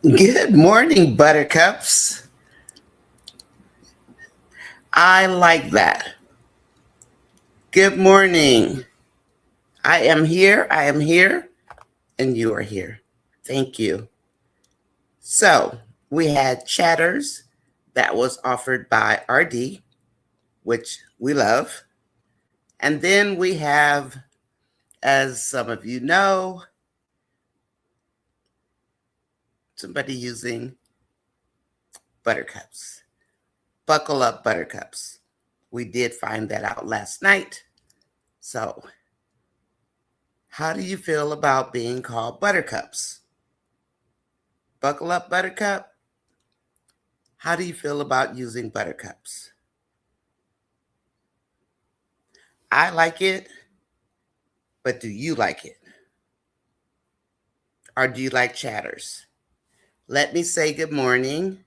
Good morning, buttercups. I like that. Good morning. I am here. I am here. And you are here. Thank you. So, we had chatters that was offered by RD, which we love. And then we have, as some of you know, somebody using buttercups. Buckle up, buttercups. We did find that out last night. So, how do you feel about being called buttercups? Buckle up, buttercup. How do you feel about using buttercups? I like it, but do you like it? Or do you like chatters? Let me say good morning.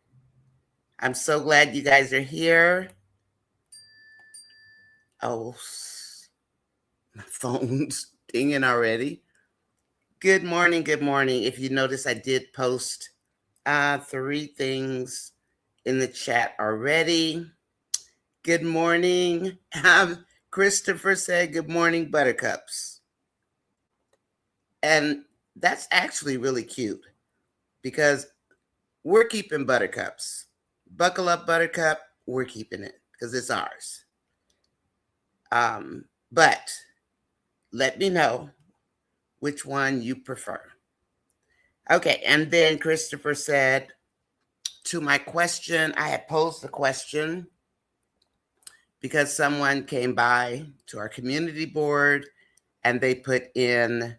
I'm so glad you guys are here. Oh, my phone's dinging already. Good morning, good morning. If you notice, I did post 3 things in the chat already. Good morning. Christopher said, good morning, buttercups. And that's actually really cute because we're keeping buttercups. Buckle up, buttercup. We're keeping it because it's ours. But let me know which one you prefer. Okay, and then Christopher said, to my question, I had posed the question because someone came by to our community board and they put in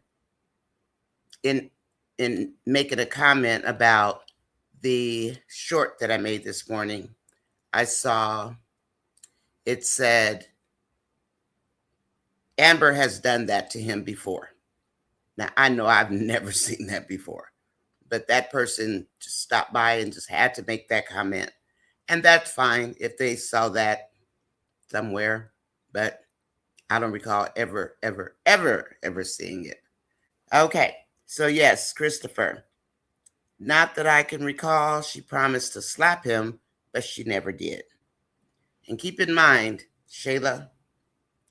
making a comment about the short that I made this morning. I saw it said, Amber has done that to him before. Now, I know I've never seen that before, but that person just stopped by and just had to make that comment. And that's fine if they saw that somewhere, but I don't recall ever seeing it. Okay, so yes, Christopher. Not that I can recall, she promised to slap him, but she never did. And keep in mind, Shayla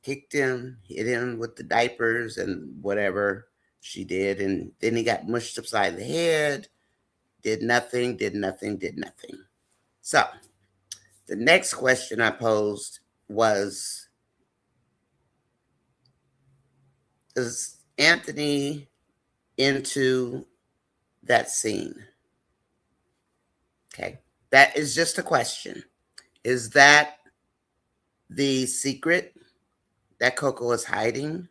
kicked him, hit him with the diapers and whatever she did. And then he got mushed upside the head, did nothing. So the next question I posed was, is Anthony into that scene? Okay, that is just a question. Is that the secret that Coco is hiding?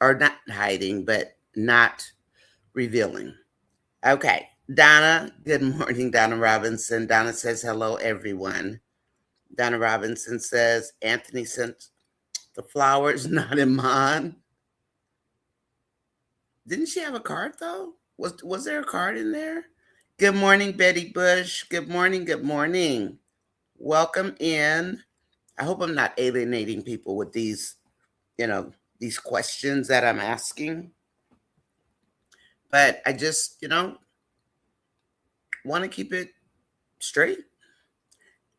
Or not hiding, but not revealing? Okay, Donna, good morning, Donna Robinson. Donna says, hello, everyone. Donna Robinson says, Anthony sent the flowers, not Iman. Didn't she have a card, though? Was there a card in there? Good morning, Betty Bush. Good morning, good morning. Welcome in. I hope I'm not alienating people with these, these questions that I'm asking. But I just, want to keep it straight.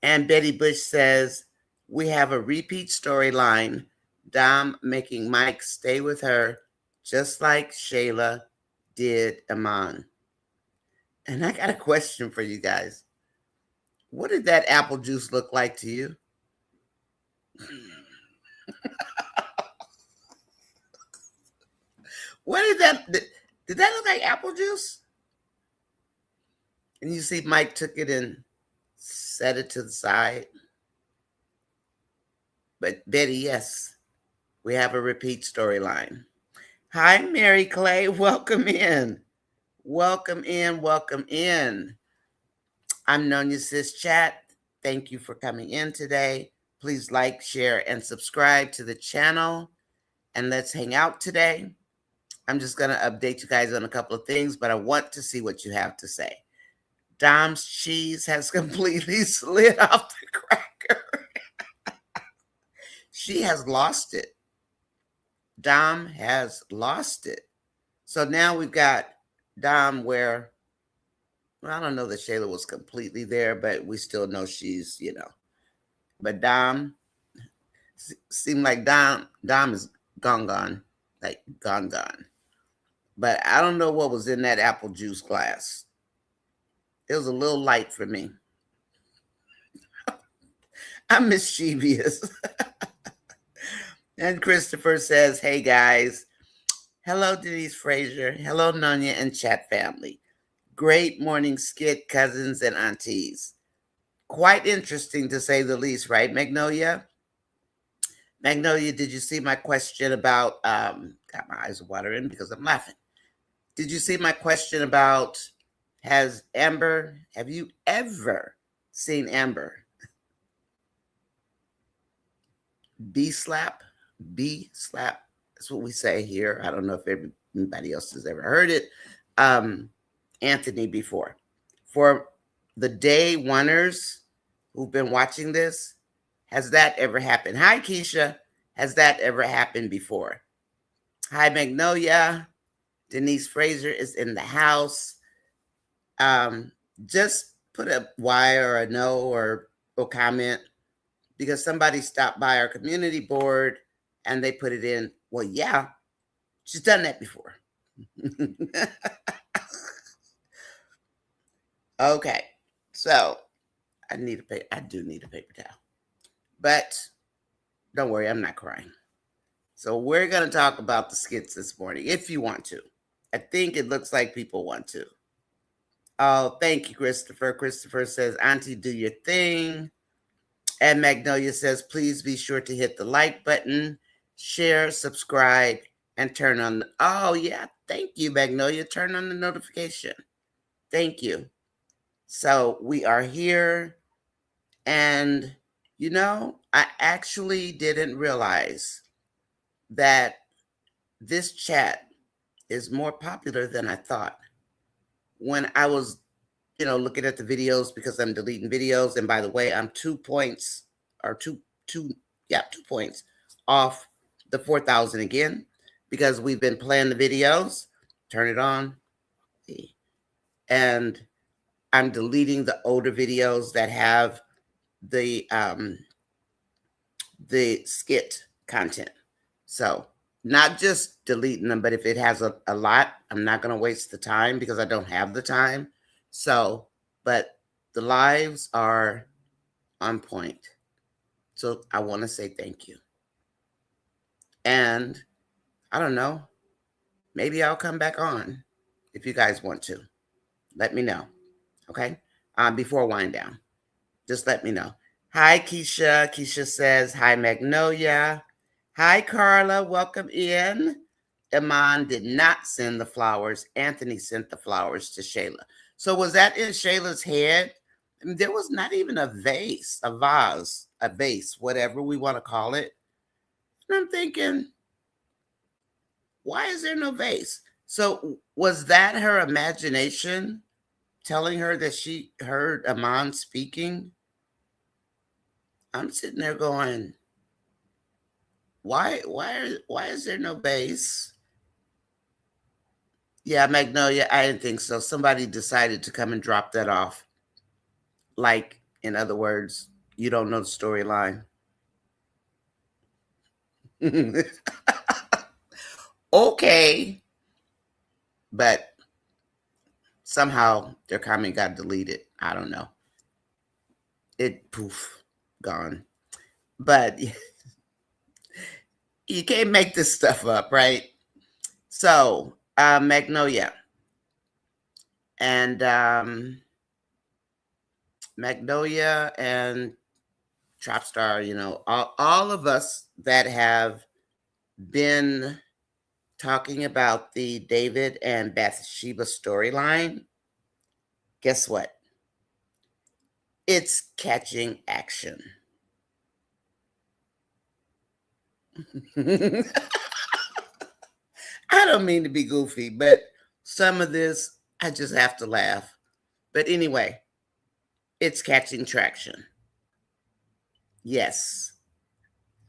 And Betty Bush says, we have a repeat storyline. Dom making Mike stay with her, just like Shayla did Iman. And I got a question for you guys. What did that apple juice look like to you? What did that look like apple juice? And you see Mike took it and set it to the side. But Betty, yes, we have a repeat storyline. Hi, Mary Clay. Welcome in. Welcome in. Welcome in. I'm NONYASISCHAT. Thank you for coming in today. Please like, share, and subscribe to the channel. And let's hang out today. I'm just going to update you guys on a couple of things, but I want to see what you have to say. Dom's cheese has completely slid off the cracker. She has lost it. Dom has lost it. So now we've got Dom where Well, I don't know that Shayla was completely there, but we still know she's, you know. But Dom, seemed like Dom is gone, like gone. But I don't know what was in that apple juice glass. It was a little light for me. I'm mischievous. And Christopher says, "Hey guys, hello Denise Frazier, hello Nonya and chat family. Great morning skit, cousins and aunties. Quite interesting to say the least, right, Magnolia? Magnolia, did you see my question about got my eyes watering because I'm laughing. Did you see my question about have you ever seen Amber B slap? B slap. That's what we say here. I don't know if anybody else has ever heard it. Anthony before. For the day oneers who've been watching this, has that ever happened? Hi, Keisha. Has that ever happened before? Hi, Magnolia. Denise Fraser is in the house. Just put a Y or a no or comment because somebody stopped by our community board and they put it in. Well, yeah, she's done that before. Okay, so I do need a paper towel, but don't worry, I'm not crying. So we're going to talk about the skits this morning, if you want to. I think it looks like people want to. Oh, thank you, Christopher. Christopher says, Auntie, do your thing. And Magnolia says, please be sure to hit the like button, share, subscribe, and turn on the, oh, yeah, thank you, Magnolia. Turn on the notification. Thank you. So we are here. And, you know, I actually didn't realize that this chat is more popular than I thought. When I was, you know, looking at the videos because I'm deleting videos, and by the way, I'm 2 points or 2 points off the 4,000 again because we've been playing the videos. Turn it on, and I'm deleting the older videos that have the skit content. So not just deleting them, but if it has a lot, I'm not going to waste the time because I don't have the time. So, but the lives are on point. So I want to say thank you. And I don't know, maybe I'll come back on if you guys want to. Let me know. Okay. Before I wind down, just let me know. Hi, Keisha. Keisha says, hi, Magnolia. Hi, Carla. Welcome in. Iman did not send the flowers. Anthony sent the flowers to Shayla. So was that in Shayla's head? I mean, there was not even a vase, a vase, whatever we want to call it. And I'm thinking, why is there no vase? So was that her imagination telling her that she heard Iman speaking? I'm sitting there going, why is there no vase? Yeah, Magnolia, I didn't think so. Somebody decided to come and drop that off. Like, in other words, you don't know the storyline. Okay. But somehow their comment got deleted. I don't know. It poof, gone. But you can't make this stuff up, right? So, Magnolia. And Magnolia and Trapstar, you know, all of us that have been talking about the David and Bathsheba storyline, guess what? It's catching action. I don't mean to be goofy, but some of this, I just have to laugh. But anyway, it's catching traction. Yes,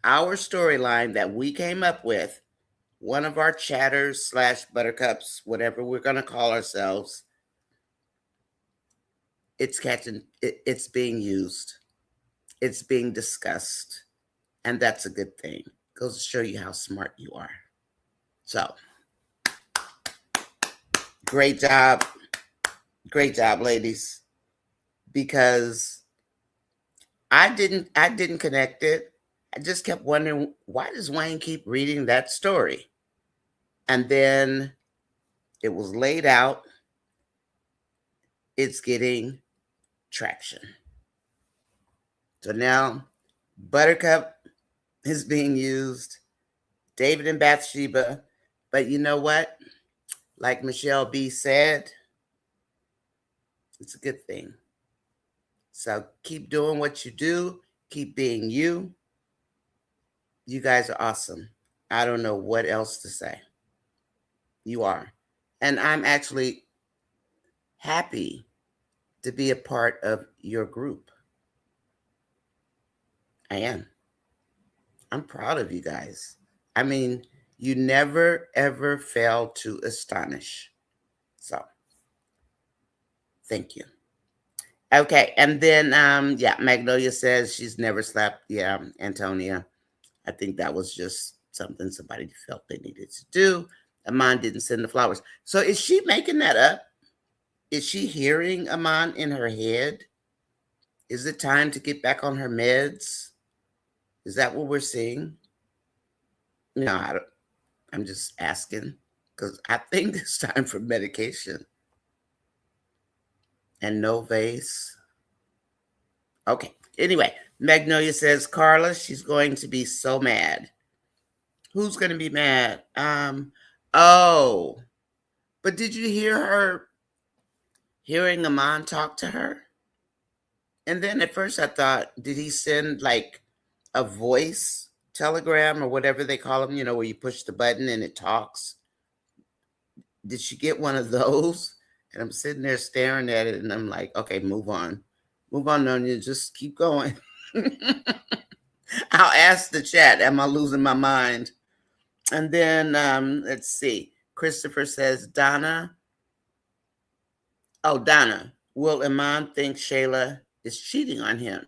our storyline that we came up with, one of our chatters / buttercups, whatever we're going to call ourselves, it's being used. It's being discussed. And that's a good thing. Goes to show you how smart you are. So, great job. Great job, ladies. Because I didn't connect it. I just kept wondering, why does Wayne keep reading that story? And then it was laid out. It's getting traction. So now Buttercup is being used, David and Bathsheba. But you know what? Like Michelle B said, it's a good thing. So keep doing what you do. Keep being you. You guys are awesome. I don't know what else to say. You are. And I'm actually happy to be a part of your group. I am. I'm proud of you guys. I mean, you never, ever fail to astonish. So, thank you. Okay, and then, yeah, Magnolia says she's never slapped. Yeah, Antonia. I think that was just something somebody felt they needed to do. Amon didn't send the flowers. So is she making that up? Is she hearing Amon in her head? Is it time to get back on her meds? Is that what we're seeing? No, I'm just asking because I think it's time for medication. And no vase. Okay. Anyway, Magnolia says, Carla, she's going to be so mad. Who's going to be mad? Oh, but did you hear her hearing Amon talk to her? And then at first I thought, did he send like a voice telegram or whatever they call them, where you push the button and it talks? Did she get one of those? And I'm sitting there staring at it and I'm like, okay, move on. Move on, Nonya, just keep going. I'll ask the chat, am I losing my mind? And then let's see. Christopher says, Donna. Oh, Donna, will Iman think Shayla is cheating on him?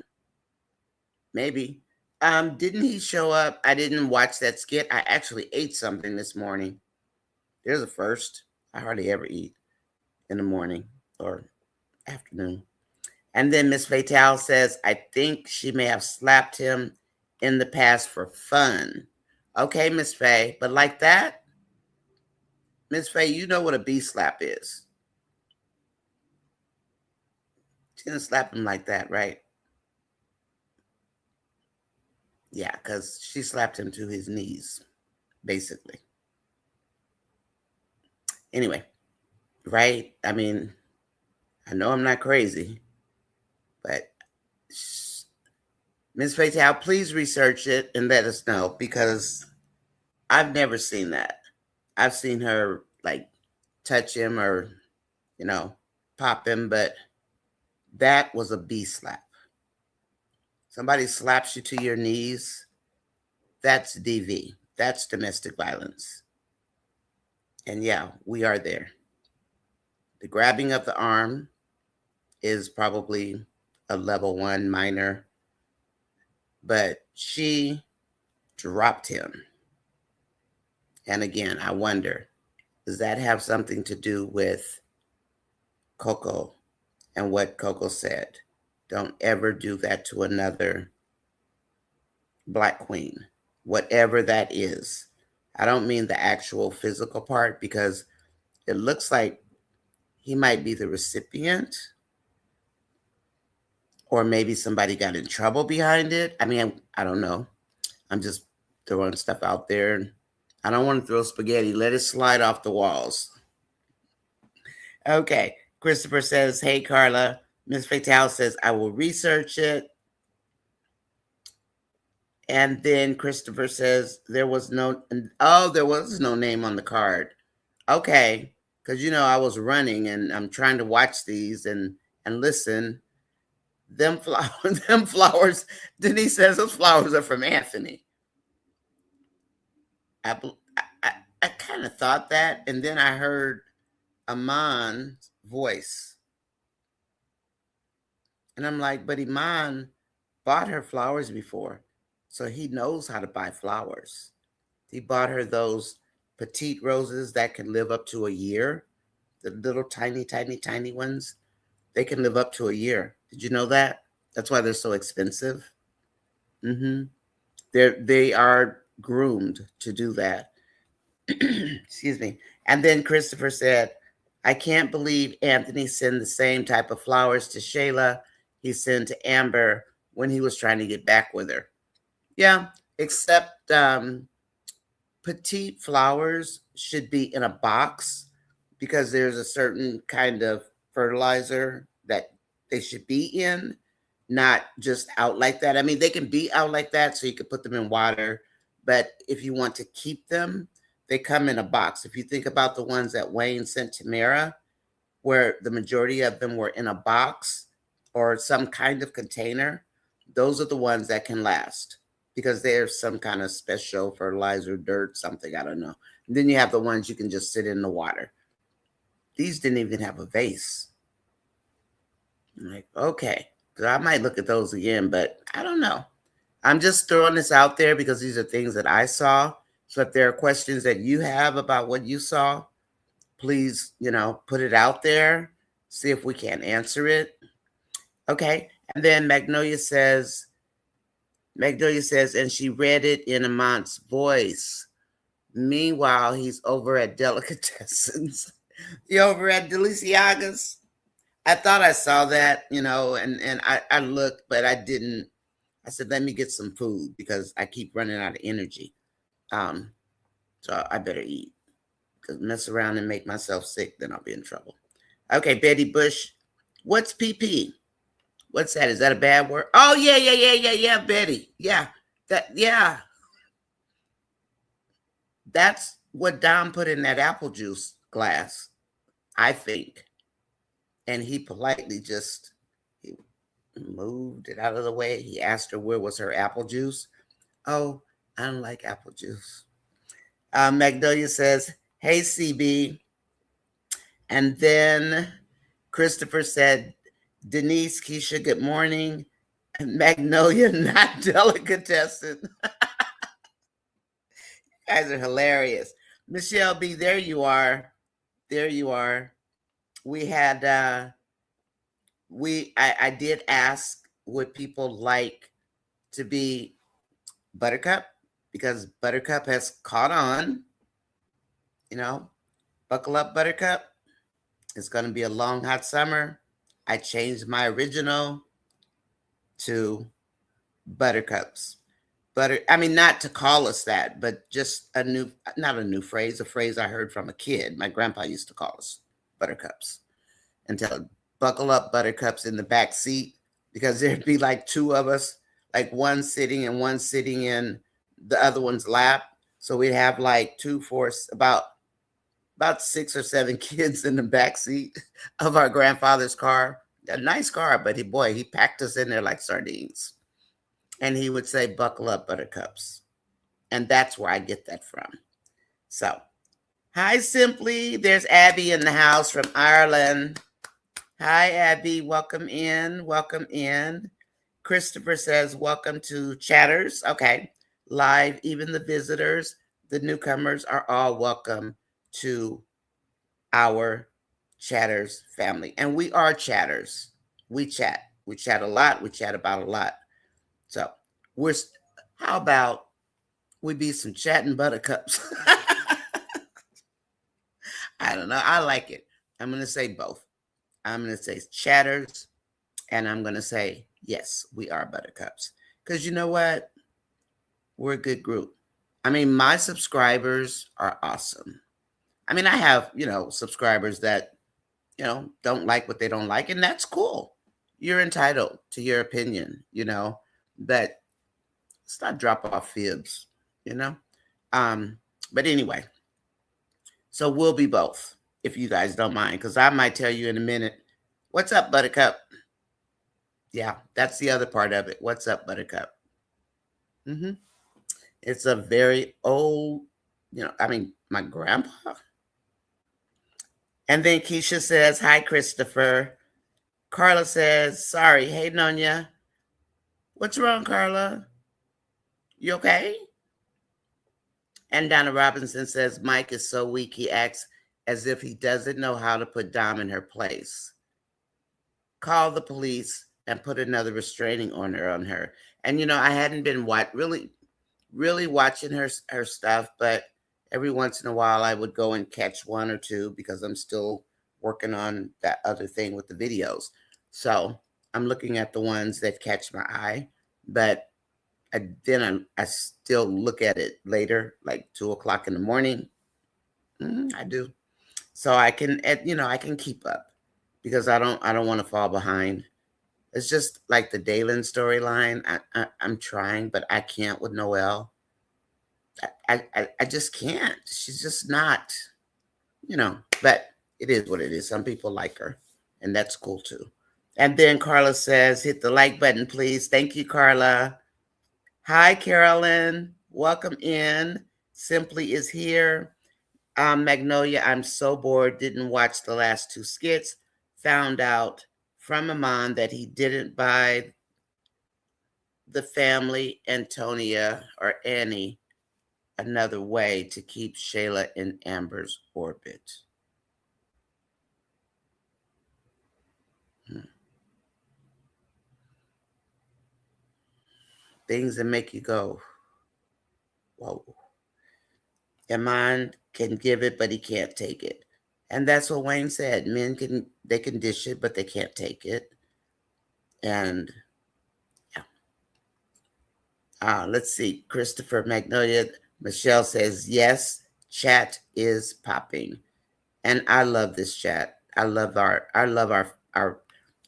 Maybe. Didn't he show up? I didn't watch that skit. I actually ate something this morning. There's a first. I hardly ever eat in the morning or afternoon. And then Miss Fatale says, I think she may have slapped him in the past for fun. Okay, Miss Faye, but like that? Miss Faye, you know what a bee slap is. She didn't slap him like that, right? Yeah, because she slapped him to his knees, basically. Anyway, right? I mean, I know I'm not crazy, but Miss Fatale, please research it and let us know because I've never seen that. I've seen her like touch him or, pop him, but that was a bee slap. Somebody slaps you to your knees, that's DV. That's domestic violence. And yeah, we are there. The grabbing of the arm is probably a level 1 minor, but she dropped him. And again, I wonder, does that have something to do with Coco and what Coco said? Don't ever do that to another Black queen, whatever that is. I don't mean the actual physical part because it looks like he might be the recipient or maybe somebody got in trouble behind it. I mean, I don't know. I'm just throwing stuff out there. I don't want to throw spaghetti. Let it slide off the walls. Okay. Christopher says, hey, Carla. Miss Fatale says, I will research it. And then Christopher says, there was no name on the card. Okay. Because, I was running and I'm trying to watch these and listen. Them flowers, Denise says those flowers are from Anthony. I kind of thought that. And then I heard Amon's voice. And I'm like, but Iman bought her flowers before, so he knows how to buy flowers. He bought her those petite roses that can live up to a year. The little tiny, tiny, tiny ones, they can live up to a year. Did you know that? That's why they're so expensive. Mm-hmm. They are groomed to do that. Excuse me. And then Christopher said, I can't believe Anthony sent the same type of flowers to Shayla he sent to Amber when he was trying to get back with her. Yeah, except petite flowers should be in a box because there's a certain kind of fertilizer that they should be in, not just out like that. I mean, they can be out like that so you can put them in water, but if you want to keep them, they come in a box. If you think about the ones that Wayne sent to Mara, where the majority of them were in a box or some kind of container, those are the ones that can last because there's some kind of special fertilizer, dirt, something, I don't know. And then you have the ones you can just sit in the water. These didn't even have a vase. I'm like, okay, so I might look at those again, but I don't know. I'm just throwing this out there because these are things that I saw. So if there are questions that you have about what you saw, please, put it out there. See if we can answer it. Okay. And then Magnolia says, and she read it in Amont's voice. Meanwhile, he's over at Delicatessens. He over at Deliciagas. I thought I saw that, and I looked, but I didn't. I said, let me get some food because I keep running out of energy. So I better eat. Because mess around and make myself sick, then I'll be in trouble. Okay, Betty Bush. What's PP? What's that? Is that a bad word? Oh, yeah, Betty. Yeah. Yeah. That's what Don put in that apple juice glass, I think. And he politely just he moved it out of the way. He asked her where was her apple juice. Oh, I don't like apple juice. Magnolia says, hey, CB. And then Christopher said, Denise, Keisha, good morning. And Magnolia, not delicatessen. You guys are hilarious. Michelle B, there you are. There you are. We had, I did ask would people like to be Buttercup because Buttercup has caught on. Buckle up, Buttercup. It's going to be a long, hot summer. I changed my original to Buttercups. Not to call us that, but just not a new phrase, a phrase I heard from a kid. My grandpa used to call us Buttercups and tell buckle up, Buttercups in the back seat because there'd be like two of us, like one sitting and one sitting in the other one's lap. So we'd have like about 6 or 7 kids in the back seat of our grandfather's car. A nice car, but he packed us in there like sardines. And he would say, buckle up, Buttercups. And that's where I get that from. So, hi, Simply. There's Abby in the house from Ireland. Hi, Abby. Welcome in. Welcome in. Christopher says, welcome to Chatters. Okay. Live, even the visitors, the newcomers are all welcome to our Chatters family. And we are chatters. We chat. We chat a lot. We chat about a lot. So how about we be some chatting buttercups? I don't know. I like it. I'm going to say both. I'm going to say chatters, and I'm going to say, yes, we are buttercups. Because you know what? We're a good group. My subscribers are awesome. I have, subscribers that, don't like what they don't like, and that's cool. You're entitled to your opinion, but let's not drop off fibs, But anyway, so we'll be both, if you guys don't mind, because I might tell you in a minute, what's up, Buttercup? Yeah, that's the other part of it. What's up, Buttercup? It's a very old, my grandpa. And then Keisha says, hi, Christopher. Carla says, sorry. Hey, Nonya. What's wrong, Carla? You okay? And Donna Robinson says, Mike is so weak, he acts as if he doesn't know how to put Dom in her place. Call the police and put another restraining order on her. And, I hadn't been really watching her stuff, but every once in a while I would go and catch one or two because I'm still working on that other thing with the videos. So I'm looking at the ones that catch my eye, but I still look at it later, like 2 o'clock in the morning. I do. So I can, I can keep up because I don't want to fall behind. It's just like the Dalen storyline. I'm trying, but I can't with Noelle. I just can't. She's just not, but it is what it is. Some people like her, and that's cool too. And then Carla says, hit the like button, please. Thank you, Carla. Hi, Carolyn. Welcome in. Simply is here. Magnolia, I'm so bored. Didn't watch the last two skits. Found out from Amon that he didn't buy the family, Antonia or Annie, another way to keep Shayla in Amber's orbit. Things that make you go, whoa. Amon can give it, but he can't take it. And that's what Wayne said. Men they can dish it, but they can't take it. And yeah. Let's see. Christopher Magnolia. Michelle says, yes, chat is popping. And I love this chat. I love I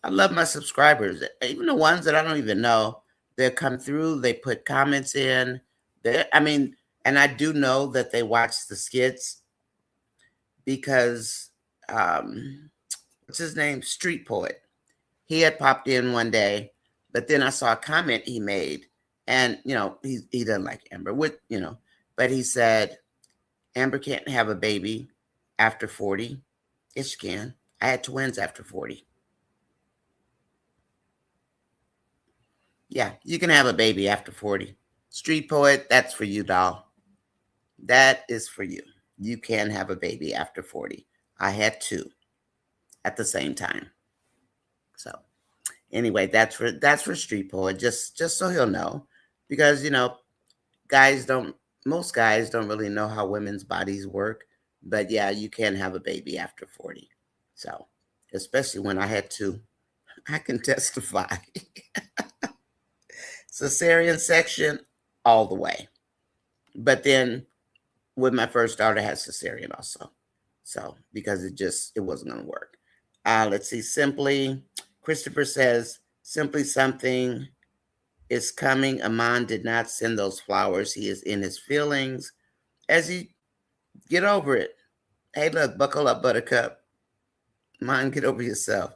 love my subscribers. Even the ones that I don't even know. They come through, they put comments in. And I do know that they watch the skits because what's his name? Street Poet. He had popped in one day, but then I saw a comment he made, and he doesn't like Amber, but he said Amber can't have a baby after 40. Yes, she can. I had twins after 40. Yeah, you can have a baby after 40. Street Poet, that's for you, doll. That is for you. You can have a baby after 40. I had two at the same time. So anyway, that's for Street Poet, just so he'll know, because most guys don't really know how women's bodies work, but yeah, you can have a baby after 40. So especially when I had two, I can testify. Cesarean section all the way, but then with my first daughter, I had cesarean also, so because it wasn't going to work. Let's see. Simply, Christopher says, simply something is coming. Amon did not send those flowers. He is in his feelings. As he get over it. Hey, look, buckle up, Buttercup. Amon, get over yourself.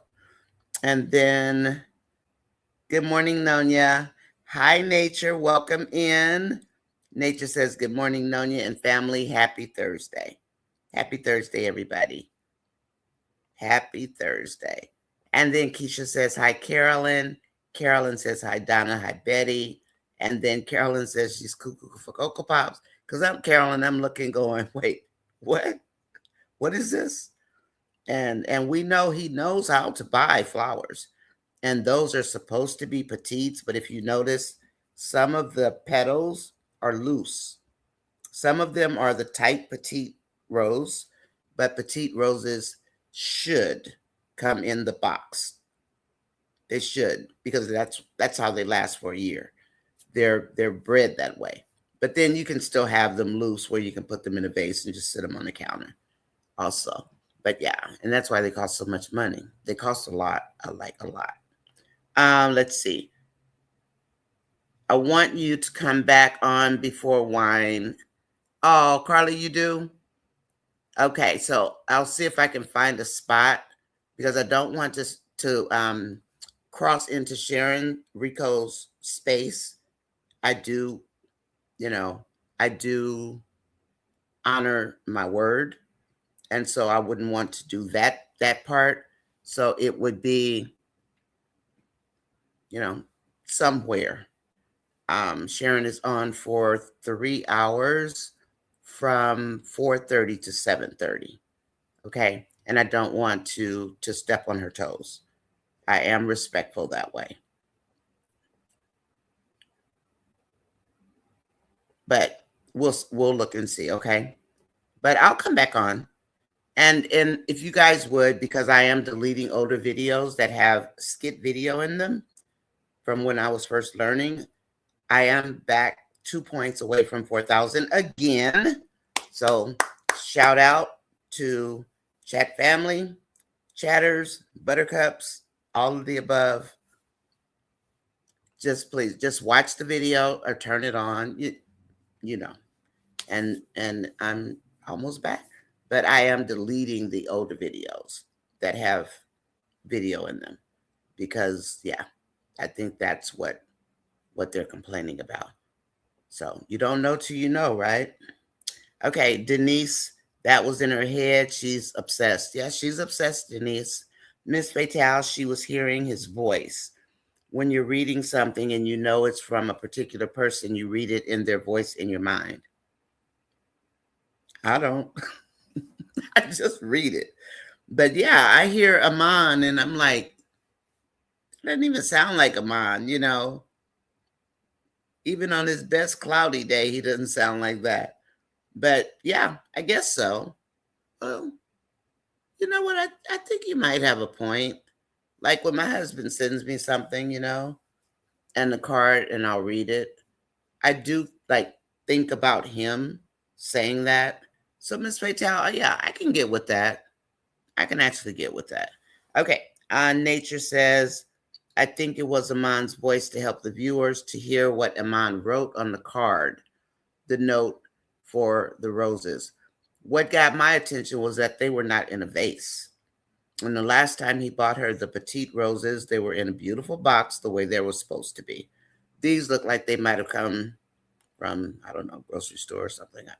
And then, good morning, Nonya. Hi, Nature. Welcome in. Nature says, good morning, Nonya and family. Happy Thursday. Happy Thursday, everybody. Happy Thursday. And then Keisha says, hi, Carolyn. Carolyn says, hi, Donna. Hi, Betty. And then Carolyn says she's cuckoo for Cocoa Pops. Because I'm Carolyn, I'm looking going, wait, what? What is this? And we know he knows how to buy flowers. And those are supposed to be petites. But if you notice, some of the petals are loose. Some of them are the tight petite rose, but petite roses should come in the box. They should, because that's how they last for a year. They're bred that way. But then you can still have them loose where you can put them in a vase and just sit them on the counter also. But yeah, and that's why they cost so much money. They cost a lot, like a lot. Let's see. I want you to come back on before wine. Oh, Carly, you do? Okay, so I'll see if I can find a spot because I don't want to cross into Sharon Rico's space. I do, I do honor my word, and so I wouldn't want to do that part. So it would be you know, somewhere. Sharon is on for 3 hours from 4:30 to 7:30. Okay. And I don't want to step on her toes. I am respectful that way. But we'll look and see, okay? But I'll come back on. And if you guys would, because I am deleting older videos that have skit video in them from when I was first learning, I am back 2 points away from 4,000 again. So shout out to chat family, chatters, buttercups, all of the above. Just please, just watch the video or turn it on, you know, and I'm almost back. But I am deleting the older videos that have video in them because, yeah, I think that's what they're complaining about. So you don't know till you know, right? Okay, Denise, that was in her head. She's obsessed. Yeah, she's obsessed, Denise. Miss Fatal, she was hearing his voice. When you're reading something and you know it's from a particular person, you read it in their voice in your mind. I don't. I just read it. But yeah, I hear Aman and I'm like, it doesn't even sound like Aman, you know. Even on his best cloudy day, he doesn't sound like that. But yeah, I guess so. Well, you know what? I think you might have a point. Like when my husband sends me something, you know, and the card and I'll read it. I do like think about him saying that. So Miss Fatal, yeah, I can get with that. I can actually get with that. Okay. Nature says, I think it was Aman's voice to help the viewers to hear what Aman wrote on the card, the note for the roses. What got my attention was that they were not in a vase. And the last time he bought her the petite roses, they were in a beautiful box the way they were supposed to be. These look like they might have come from, I don't know, grocery store or something. I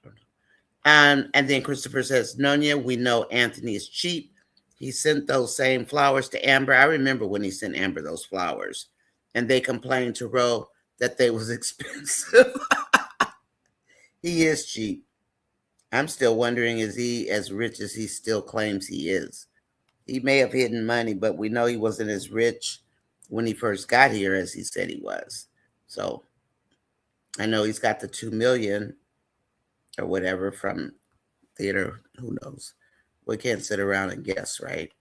don't know. And then Christopher says, Nonya, we know Anthony is cheap. He sent those same flowers to Amber. I remember when he sent Amber those flowers. And they complained to Ro that they was expensive. He is cheap. I'm still wondering, is he as rich as he still claims he is? He may have hidden money, but we know he wasn't as rich when he first got here as he said he was. So I know he's got the 2 million or whatever from theater. Who knows? We can't sit around and guess, right?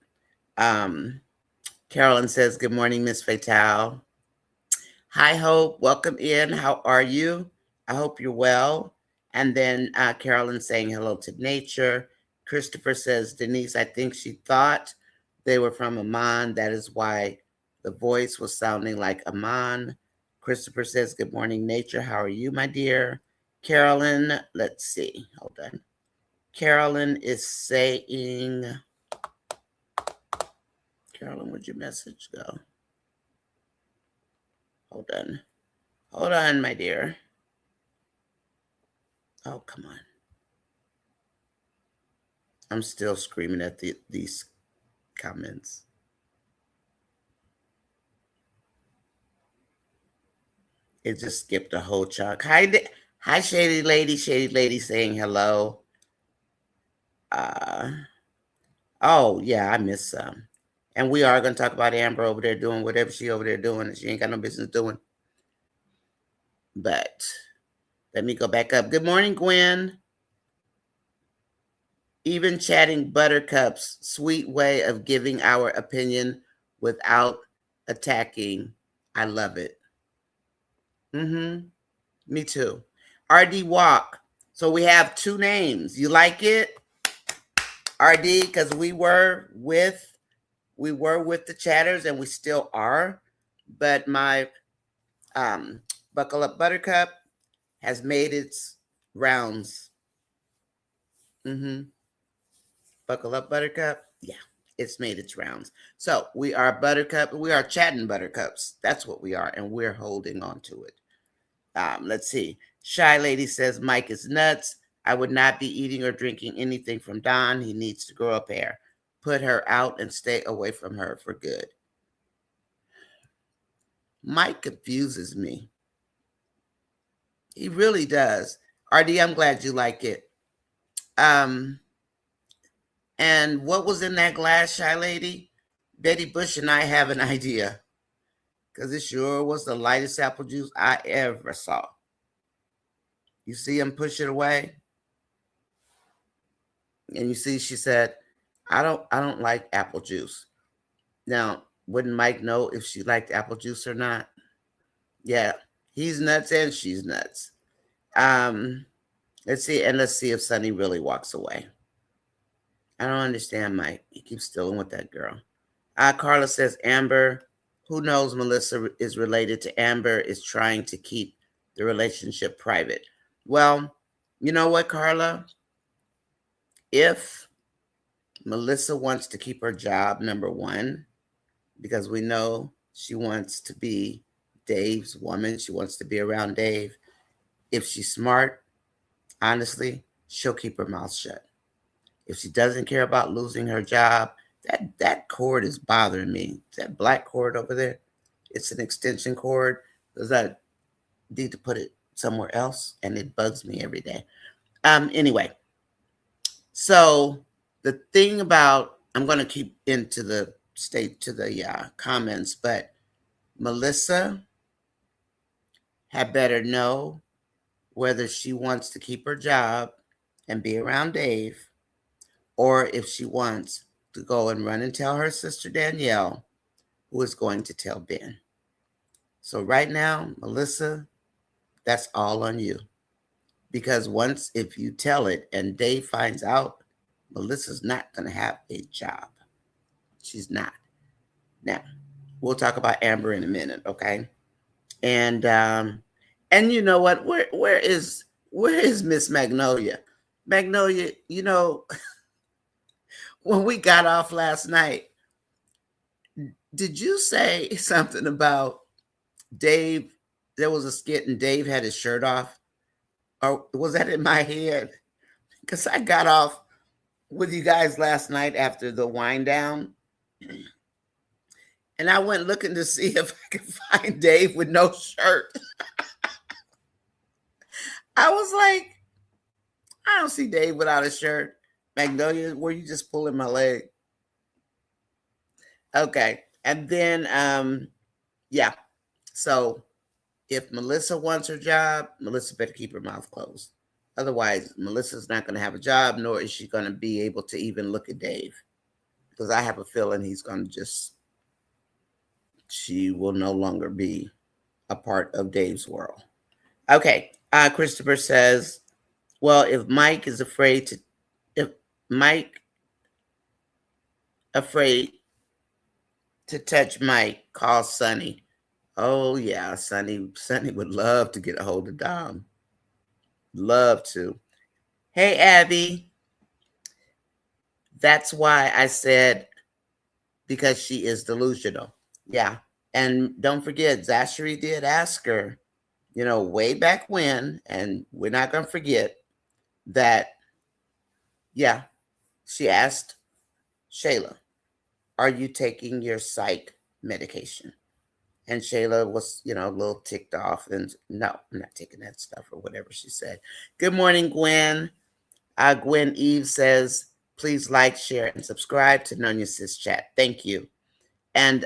Carolyn says, good morning, Miss Fatal. Hi, Hope. Welcome in. How are you? I hope you're well. And then Carolyn saying hello to nature. Christopher says, Denise, I think she thought they were from Aman. That is why the voice was sounding like Aman. Christopher says, good morning, nature. How are you, my dear? Carolyn, let's see. Hold on. Carolyn is saying, Carolyn, where'd your message go? Hold on. Hold on, my dear. Oh, come on. I'm still screaming at these comments. It just skipped a whole chunk. Hi, Shady Lady. Shady Lady saying hello. Oh, yeah, I missed some. And we are going to talk about Amber over there doing whatever she over there doing that she ain't got no business doing. But let me go back up. Good morning, Gwen. Even chatting buttercups, sweet way of giving our opinion without attacking. I love it. Me too. RD Walk. So we have 2 names. You like it? RD, because we were with the chatters and we still are. But my Buckle Up Buttercup has made its rounds. Buckle Up Buttercup. Yeah, it's made its rounds. So we are Buttercup. We are chatting buttercups. That's what we are. And we're holding on to it. Let's see. Shy Lady says, Mike is nuts. I would not be eating or drinking anything from Don. He needs to grow a pair. Put her out and stay away from her for good. Mike confuses me. He really does. RD, I'm glad you like it. And what was in that glass, Shy Lady? Betty Bush and I have an idea. Because it sure was the lightest apple juice I ever saw. You see him push it away? And you see, she said, I don't like apple juice. Now, wouldn't Mike know if she liked apple juice or not? Yeah, he's nuts and she's nuts. Um, let's see, and let's see if Sonny really walks away. I don't understand Mike. He keeps dealing with that girl. Carla says Amber, who knows Melissa is related to Amber, is trying to keep the relationship private. Well, you know what, Carla? If Melissa wants to keep her job, number one, because we know she wants to be Dave's woman, she wants to be around Dave. If she's smart, honestly, she'll keep her mouth shut. If she doesn't care about losing her job, that cord is bothering me. That black cord over there, it's an extension cord. Does I need to put it somewhere else? And it bugs me every day. Anyway, so the thing about, I'm going to keep into the comments, but Melissa had better know whether she wants to keep her job and be around Dave, or if she wants to go and run and tell her sister Danielle, who is going to tell Ben. So right now, Melissa, that's all on you. Because once, if you tell it and Dave finds out, Melissa's not going to have a job. She's not. Now, we'll talk about Amber in a minute, okay? And you know what? Where is Miss Magnolia? Magnolia, you know, when we got off last night, did you say something about Dave? There was a skit and Dave had his shirt off. Or was that in my head? Because I got off with you guys last night after the wind down. And I went looking to see if I could find Dave with no shirt. I was like, I don't see Dave without a shirt. Magnolia, were you just pulling my leg? Okay. And then, yeah. So if Melissa wants her job, Melissa better keep her mouth closed. Otherwise, Melissa's not going to have a job, nor is she going to be able to even look at Dave. Because I have a feeling he's going to she will no longer be a part of Dave's world. Okay. Christopher says, well, if Mike afraid to touch Mike, call Sonny. Oh yeah, Sonny would love to get a hold of Dom. Love to. Hey, Abby. That's why I said, because she is delusional. Yeah. And don't forget, Zachary did ask her, you know, way back when, and we're not going to forget that, yeah, she asked Shayla, are you taking your psych medication? And Shayla was, you know, a little ticked off and no, I'm not taking that stuff or whatever she said. Good morning, Gwen. Gwen Eve says, please like, share, and subscribe to NONYASISCHAT. Thank you. And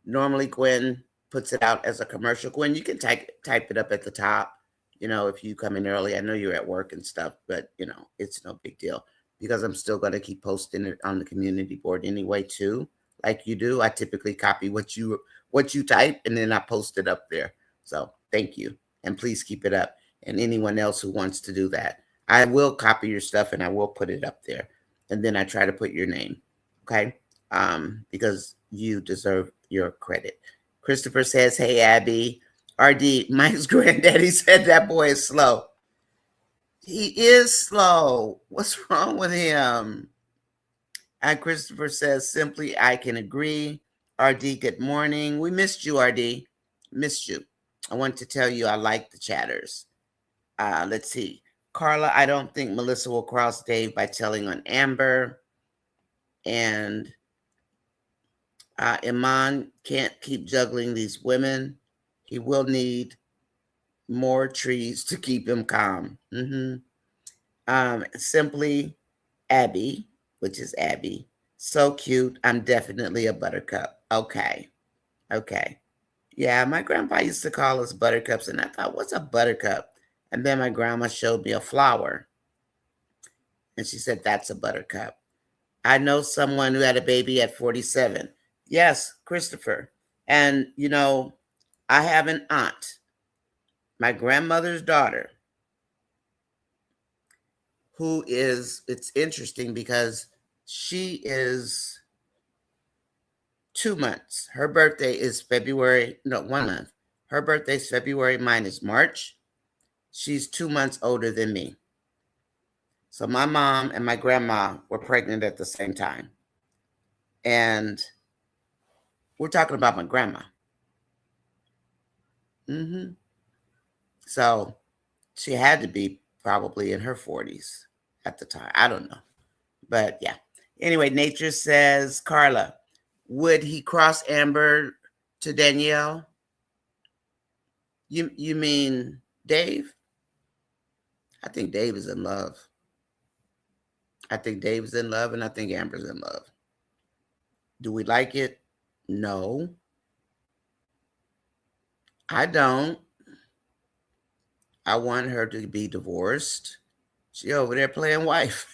normally Gwen puts it out as a commercial. Gwen, you can type it up at the top, you know, if you come in early. I know you're at work and stuff, but, you know, it's no big deal because I'm still going to keep posting it on the community board anyway, too. Like you do. I typically copy what you type and then I post it up there. So thank you. And please keep it up. And anyone else who wants to do that, I will copy your stuff and I will put it up there. And then I try to put your name. Okay. Because you deserve your credit. Christopher says, hey, Abby. RD, Mike's granddaddy said that boy is slow. He is slow. What's wrong with him? And Christopher says, simply, I can agree. RD, good morning. We missed you, RD. Missed you. I want to tell you I like the chatters. Let's see. Carla, I don't think Melissa will cross Dave by telling on Amber. And Iman can't keep juggling these women. He will need more trees to keep him calm. Simply Abby, which is Abby. So cute. I'm definitely a buttercup. Okay. Okay. Yeah, my grandpa used to call us buttercups, and I thought, what's a buttercup? And then my grandma showed me a flower, and she said, that's a buttercup. I know someone who had a baby at 47. Yes, Christopher. And, I have an aunt, my grandmother's daughter, who is, it's interesting because she is 2 months. Her birthday is February, no, 1 month. Her birthday is February, mine is March. She's 2 months older than me. So my mom and my grandma were pregnant at the same time. And we're talking about my grandma. So she had to be probably in her 40s at the time. I don't know. But yeah. Anyway, Nature says, Carla, would he cross Amber to Danielle? You mean Dave? I think Dave is in love. I think Dave is in love, and I think Amber's in love. Do we like it? No. I don't. I want her to be divorced. She over there playing wife.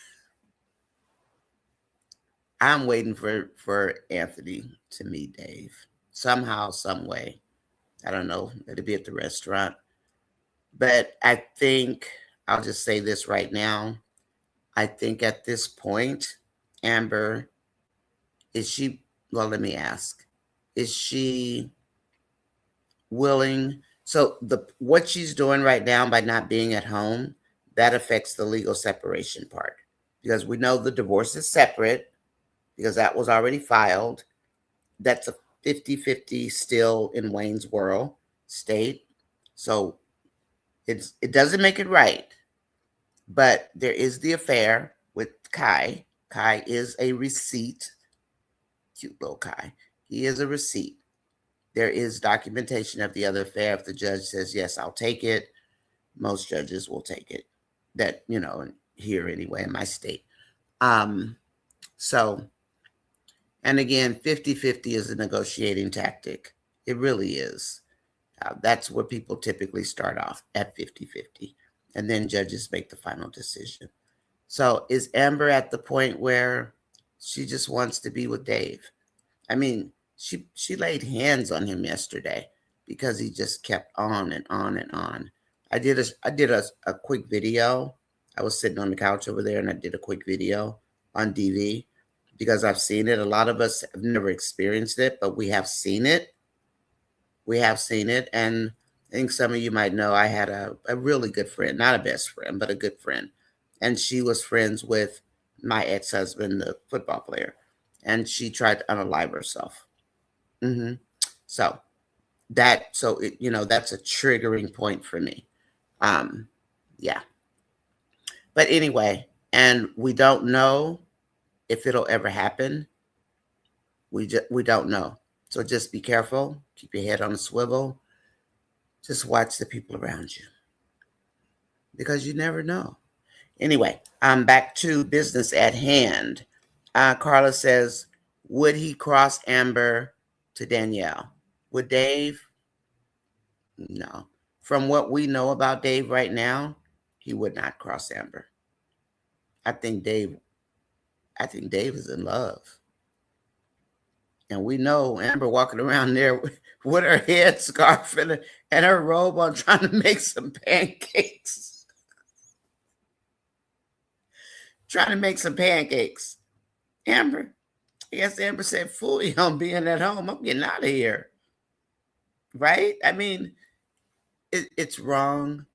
I'm waiting for Anthony to meet Dave. Somehow, some way. I don't know. It'll be at the restaurant. But I think, I'll just say this right now. I think at this point, Amber, well, let me ask. Is she willing? So what she's doing right now by not being at home, that affects the legal separation part. Because we know the divorce is separate, because that was already filed. That's a 50-50 still in Wayne's World state. So it doesn't make it right. But there is the affair with Kai. Kai is a receipt. Cute little Kai. He is a receipt. There is documentation of the other affair. If the judge says, yes, I'll take it, most judges will take it. That, here anyway in my state. So, and again, 50-50 is a negotiating tactic. It really is. That's where people typically start off, at 50-50. And then judges make the final decision. So is Amber at the point where she just wants to be with Dave? I mean, she laid hands on him yesterday because he just kept on and on and on. I did a quick video. I was sitting on the couch over there, and I did a quick video on DV because I've seen it. A lot of us have never experienced it, but we have seen it. We have seen it. And I think some of you might know I had a really good friend, not a best friend, but a good friend. And she was friends with my ex-husband, the football player. And she tried to unalive herself. So that's a triggering point for me. Yeah. But anyway, and we don't know if it'll ever happen. We don't know. So just be careful. Keep your head on a swivel. Just watch the people around you, because you never know. Anyway, I'm back to business at hand. Carla says, would he cross Amber to Danielle? Would Dave? No. From what we know about Dave right now, he would not cross Amber. I think Dave is in love. And we know Amber walking around there with her head scarf and her robe on, trying to make some pancakes. Trying to make some pancakes. Amber, I guess Amber said, "Fully, I'm being at home. I'm getting out of here." Right? I mean, it's wrong,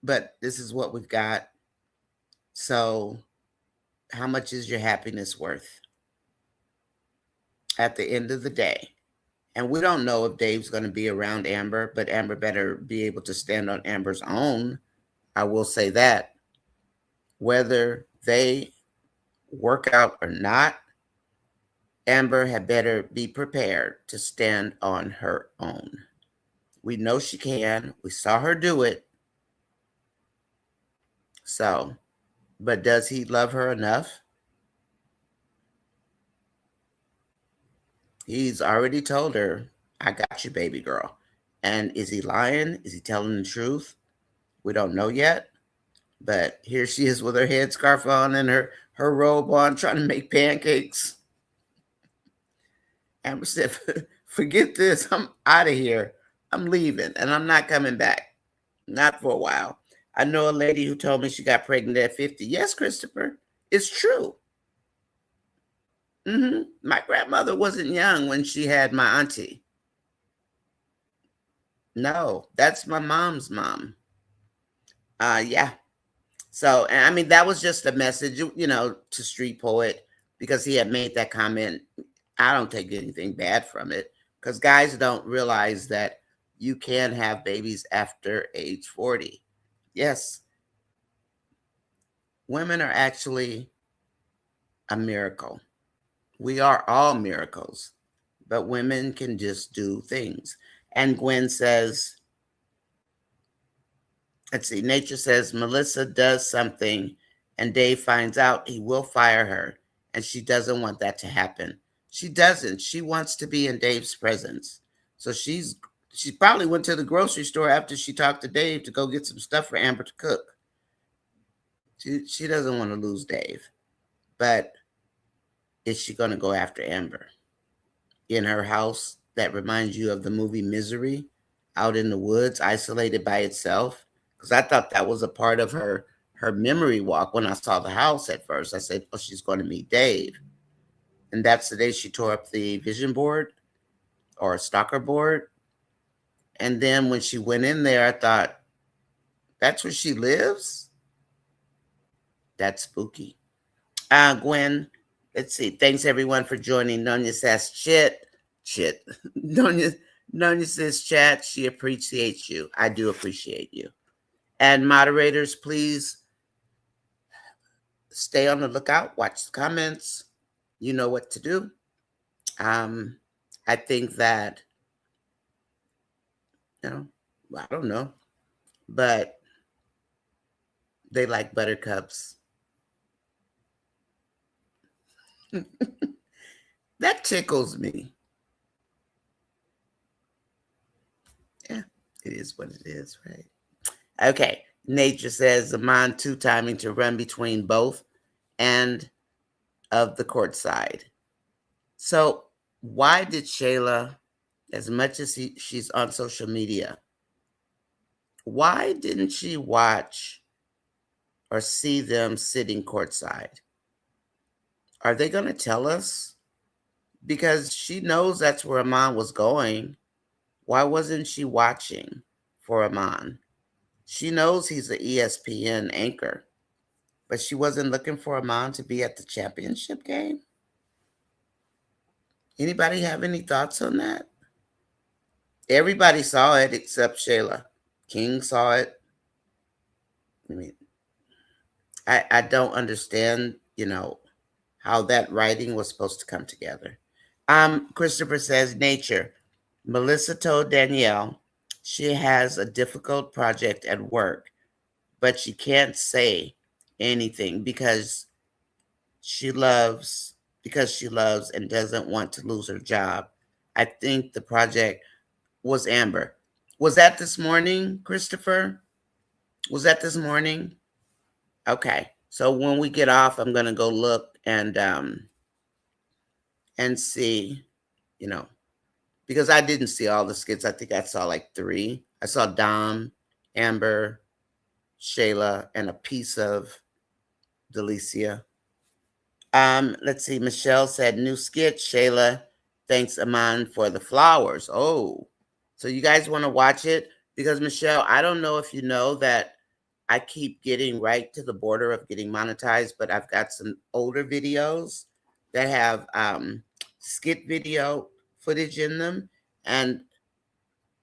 but this is what we've got. So how much is your happiness worth at the end of the day? And we don't know if Dave's going to be around Amber, but Amber better be able to stand on Amber's own. I will say that. Whether they work out or not, Amber had better be prepared to stand on her own. We know she can. We saw her do it. So, but does he love her enough? He's already told her, I got you, baby girl. And is he lying? Is he telling the truth? We don't know yet. But here she is with her headscarf on and her robe on, trying to make pancakes. Amber said, forget this. I'm out of here. I'm leaving and I'm not coming back. Not for a while. I know a lady who told me she got pregnant at 50. Yes, Christopher, it's true. My grandmother wasn't young when she had my auntie. No, that's my mom's mom. Yeah. So, and I mean, that was just a message, to Street Poet because he had made that comment. I don't take anything bad from it because guys don't realize that you can have babies after age 40. Yes, women are actually a miracle. We are all miracles, but women can just do things. And Gwen says, let's see, Nature says Melissa does something and Dave finds out, he will fire her. And she doesn't want that to happen. She doesn't. She wants to be in Dave's presence. So she probably went to the grocery store after she talked to Dave to go get some stuff for Amber to cook. She doesn't want to lose Dave. But is she going to go after Amber in her house that reminds you of the movie Misery, out in the woods, isolated by itself? Because I thought that was a part of her memory walk when I saw the house at first. I said, oh, she's going to meet Dave. And that's the day she tore up the vision board or stalker board. And then when she went in there, I thought, that's where she lives? That's spooky. Gwen, let's see. Thanks everyone for joining. Nonya says chit. Nonya says chat. She appreciates you. I do appreciate you. And moderators, please stay on the lookout. Watch the comments. You know what to do. I think that, I don't know, but they like buttercups. That tickles me. Yeah, it is what it is, right? Okay. Nature says Zaman two-timing to run between both and of the court side. So why did Shayla, as much as she's on social media, why didn't she watch or see them sitting courtside? Are they going to tell us? Because she knows that's where Amon was going. Why wasn't she watching for Amon? She knows he's an ESPN anchor, but she wasn't looking for Amon to be at the championship game. Anybody have any thoughts on that? Everybody saw it except Shayla. King saw it. I mean, I don't understand, how that writing was supposed to come together. Christopher says, Nature. Melissa told Danielle she has a difficult project at work, but she can't say anything because she loves and doesn't want to lose her job. I think the project was Amber. Was that this morning, Christopher? Was that this morning? Okay. So when we get off, I'm gonna go look and see, because I didn't see all the skits. I think I saw like 3. I saw Dom, Amber, Shayla, and a piece of Delicia. Let's see. Michelle said, new skit, Shayla. Thanks, Aman, for the flowers. Oh, so you guys want to watch it? Because, Michelle, I don't know if you know that I keep getting right to the border of getting monetized, but I've got some older videos that have skit video footage in them. And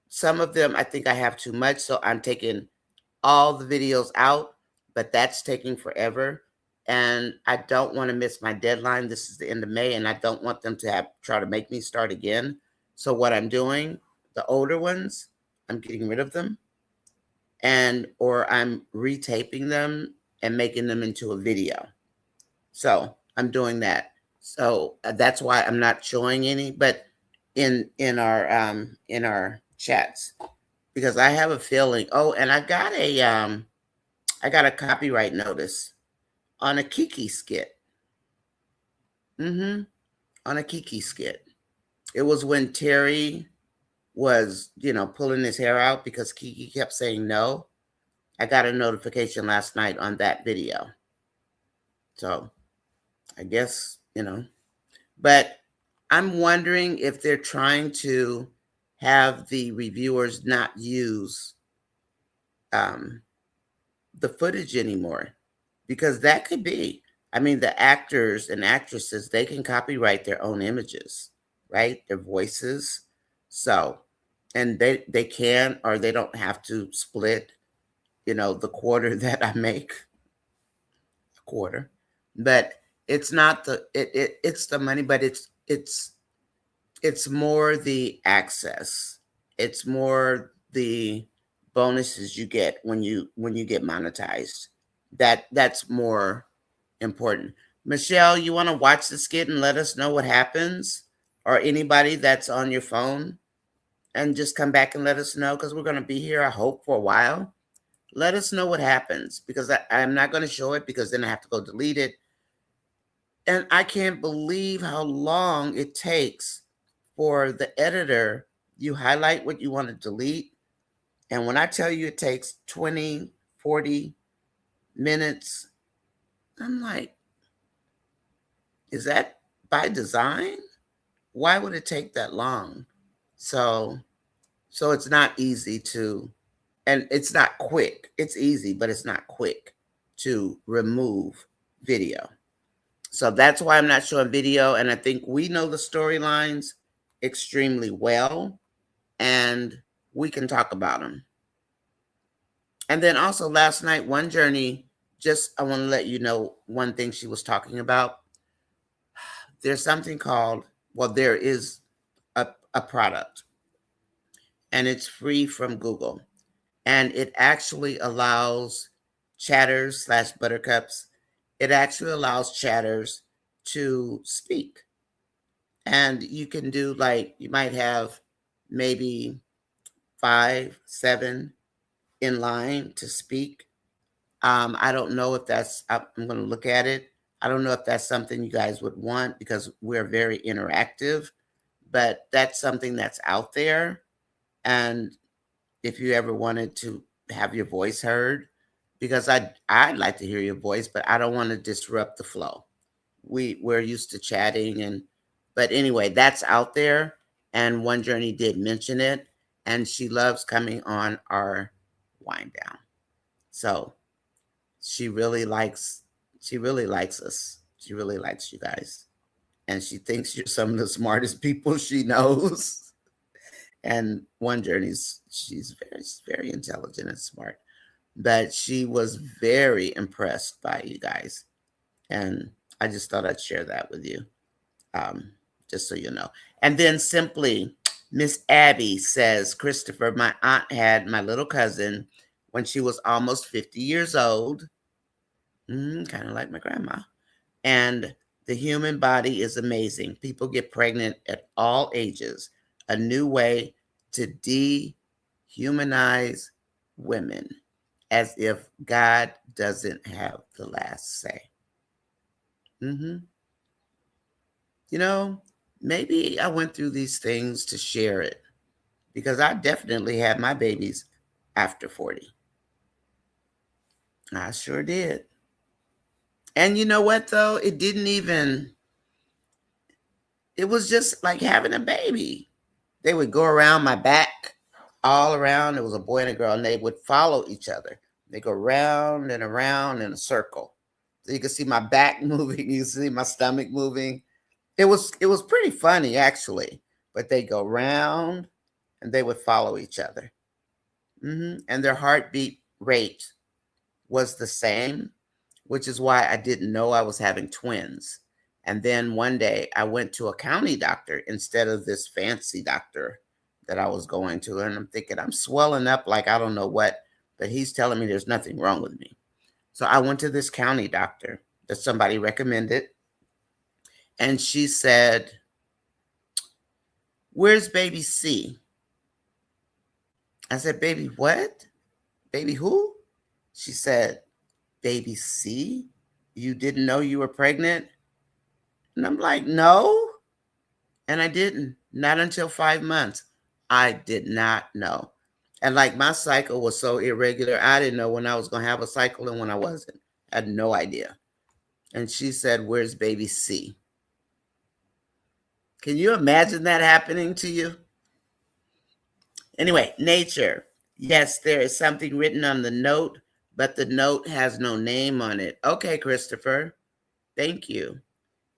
some of them, I think I have too much. So I'm taking all the videos out, but that's taking forever. and I don't want to miss my deadline. This is the end of May, and I don't want them to try to make me start again. So what I'm doing, the older ones, I'm getting rid of them, or I'm retaping them and making them into a video. So I'm doing that. So that's why I'm not showing any, but in our chats, because I have a feeling. Oh, and I got a copyright notice on a Kiki skit. On a Kiki skit. It was when Terry was, pulling his hair out because Kiki kept saying no. I got a notification last night on that video. So I guess, but I'm wondering if they're trying to have the reviewers not use the footage anymore, because that could be. I mean, the actors and actresses, they can copyright their own images, right? Their voices. So, and they can, or they don't have to split, the quarter that I make, a quarter. But it's not it's the money, but it's more the access. It's more the bonuses you get when you get monetized. That's more important. Michelle, you want to watch the skit and let us know what happens? Or anybody that's on your phone, and just come back and let us know, because we're going to be here, I hope, for a while. Let us know what happens, because I'm not going to show it, because then I have to go delete it. And I can't believe how long it takes for the editor. You highlight what you want to delete. And when I tell you it takes 20, 40 minutes, I'm like, is that by design? Why would it take that long? So it's not easy to, and it's not quick. It's easy, but it's not quick to remove video. So that's why I'm not showing video. And I think we know the storylines extremely well, and we can talk about them. And then also last night, One Journey, I want to let you know one thing she was talking about. There's something called, there is a product, and it's free from Google. And it actually allows chatters / buttercups. It actually allows chatters to speak. And you can do, like, you might have maybe 5, 7 in line to speak. I don't know if I'm going to look at it. I don't know if that's something you guys would want, because we're very interactive, but that's something that's out there. And if you ever wanted to have your voice heard, because I'd like to hear your voice, but I don't want to disrupt the flow. We're used to chatting, but anyway, that's out there. And One Journey did mention it, and she loves coming on our wind down. So she really likes us. She really likes you guys. And she thinks you're some of the smartest people she knows. And One Journey's, she's very, very intelligent and smart. But she was very impressed by you guys. And I just thought I'd share that with you, just so you know. And then Simply, Miss Abby says, Christopher, my aunt had my little cousin when she was almost 50 years old. Kind of like my grandma. And the human body is amazing. People get pregnant at all ages. A new way to dehumanize women, as if God doesn't have the last say. Maybe I went through these things to share it, because I definitely had my babies after 40. I sure did. And you know what, though? It was just like having a baby. They would go around my back, all around. It was a boy and a girl, and they would follow each other. They go round and around in a circle. So you can see my back moving, you see my stomach moving. It was pretty funny, actually. But they go round, and they would follow each other. And their heartbeat rate was the same. which is why I didn't know I was having twins. And then one day I went to a county doctor instead of this fancy doctor that I was going to. And I'm thinking, I'm swelling up like I don't know what, but he's telling me there's nothing wrong with me. So I went to this county doctor that somebody recommended. And she said, "Where's baby C?" I said, "Baby what? Baby who?" She said, "Baby C? You didn't know you were pregnant?" And I'm like, "No." And I didn't. Not until 5 months. I did not know. And like my cycle was so irregular, I didn't know when I was going to have a cycle and when I wasn't. I had no idea. And she said, "Where's baby C?" Can you imagine that happening to you? Anyway, nature. Yes, there is something written on the note, but the note has no name on it. Okay, Christopher. Thank you.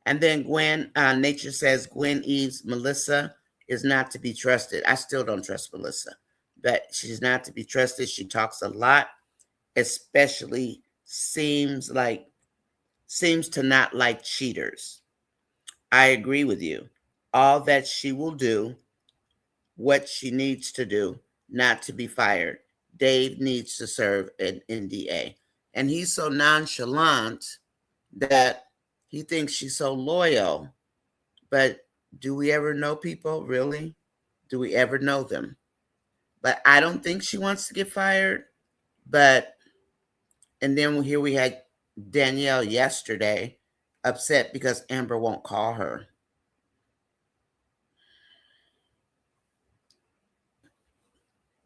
And then Gwen, nature says Gwen Eves, Melissa is not to be trusted. I still don't trust Melissa, but she's not to be trusted. She talks a lot, especially seems to not like cheaters. I agree with you. All that she will do, what she needs to do, not to be fired. Dave needs to serve an NDA. And he's so nonchalant that he thinks she's so loyal. But do we ever know people, really? Do we ever know them? But I don't think she wants to get fired. But, and then here we had Danielle yesterday upset because Amber won't call her.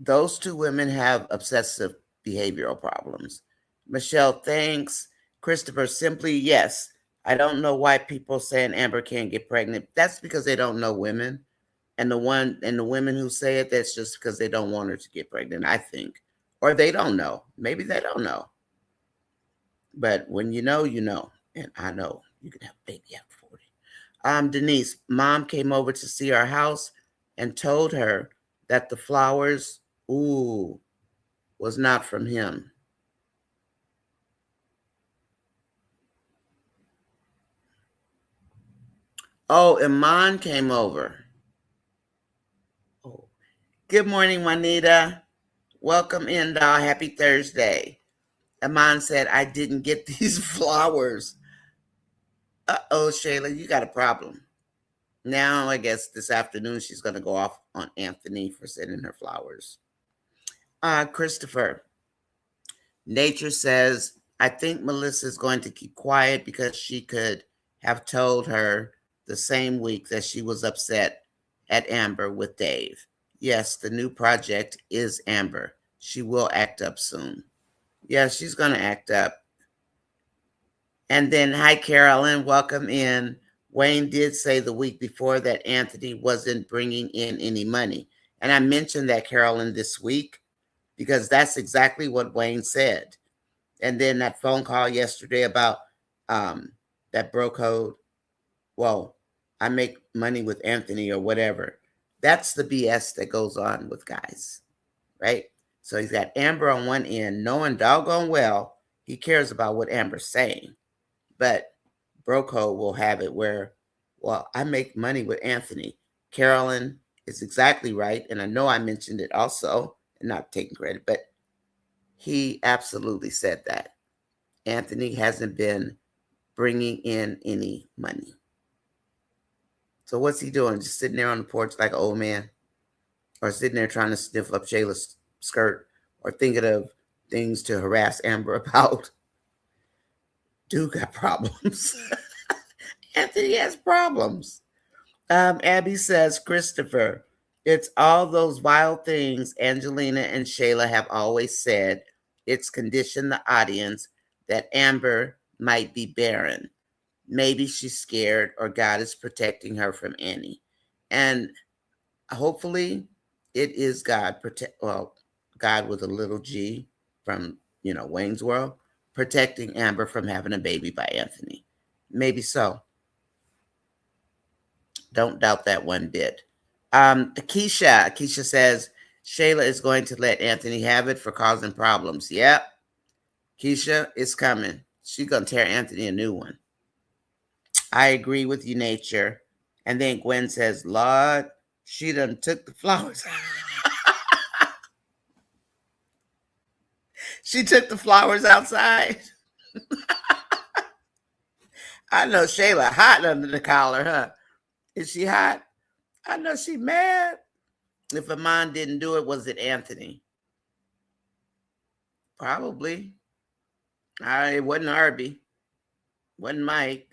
Those two women have obsessive behavioral problems. Michelle, thanks. Christopher, simply yes. I don't know why people saying Amber can't get pregnant. That's because they don't know women. And the women who say it, that's just because they don't want her to get pregnant, I think. Or they don't know. Maybe they don't know. But when you know, you know. And I know you can have a baby after 40. Denise, mom came over to see our house and told her that the flowers, was not from him. Oh, Iman came over. Oh. Good morning, Juanita. Welcome in, doll. Happy Thursday. Iman said, I didn't get these flowers. Uh-oh, Shayla, you got a problem. Now, I guess this afternoon she's going to go off on Anthony for sending her flowers. Christopher, nature says, I think Melissa's going to keep quiet because she could have told her the same week that she was upset at Amber with Dave. Yes, the new project is Amber. She will act up soon. Yeah, she's going to act up. And then, hi, Carolyn, welcome in. Wayne did say the week before that Anthony wasn't bringing in any money. And I mentioned that, Carolyn, this week because that's exactly what Wayne said. And then that phone call yesterday about that bro code. Well, I make money with Anthony or whatever. That's the BS that goes on with guys, right? So he's got Amber on one end, knowing doggone well he cares about what Amber's saying. But Broco will have it where, well, I make money with Anthony. Carolyn is exactly right. And I know I mentioned it also, and not taking credit, but he absolutely said that. Anthony hasn't been bringing in any money. So what's he doing? Just sitting there on the porch like an old man? Or sitting there trying to sniff up Shayla's skirt? Or thinking of things to harass Amber about? Dude got problems. Anthony has problems. Abby says, Christopher, it's all those vile things Angelina and Shayla have always said. It's conditioned the audience that Amber might be barren. Maybe she's scared or God is protecting her from Annie. And hopefully it is God, God with a little G from, Wayne's World, protecting Amber from having a baby by Anthony. Maybe so. Don't doubt that one bit. Keisha says, Shayla is going to let Anthony have it for causing problems. Yep. Keisha, it's coming. She's going to tear Anthony a new one. I agree with you, Nature. And then Gwen says, Lord, she done took the flowers. She took the flowers outside. I know Shayla hot under the collar, huh? Is she hot? I know she mad. If Amon didn't do it, was it Anthony? Probably. It wasn't Arby. Wasn't Mike.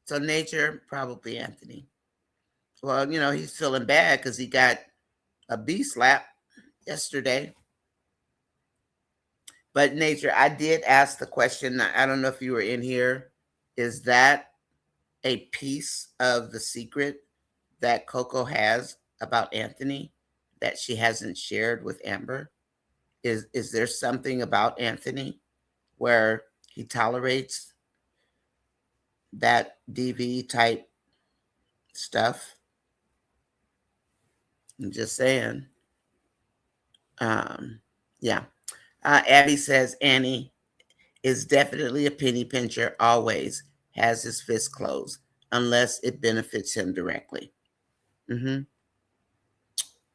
So Nature, probably Anthony. Well, he's feeling bad because he got a bee slap yesterday. But Nature, I did ask the question. I don't know if you were in here. Is that a piece of the secret that Coco has about Anthony that she hasn't shared with Amber? Is there something about Anthony where he tolerates that DV type stuff? I'm just saying. Yeah. Abby says Annie is definitely a penny pincher, always has his fist closed, unless it benefits him directly. Mm-hmm.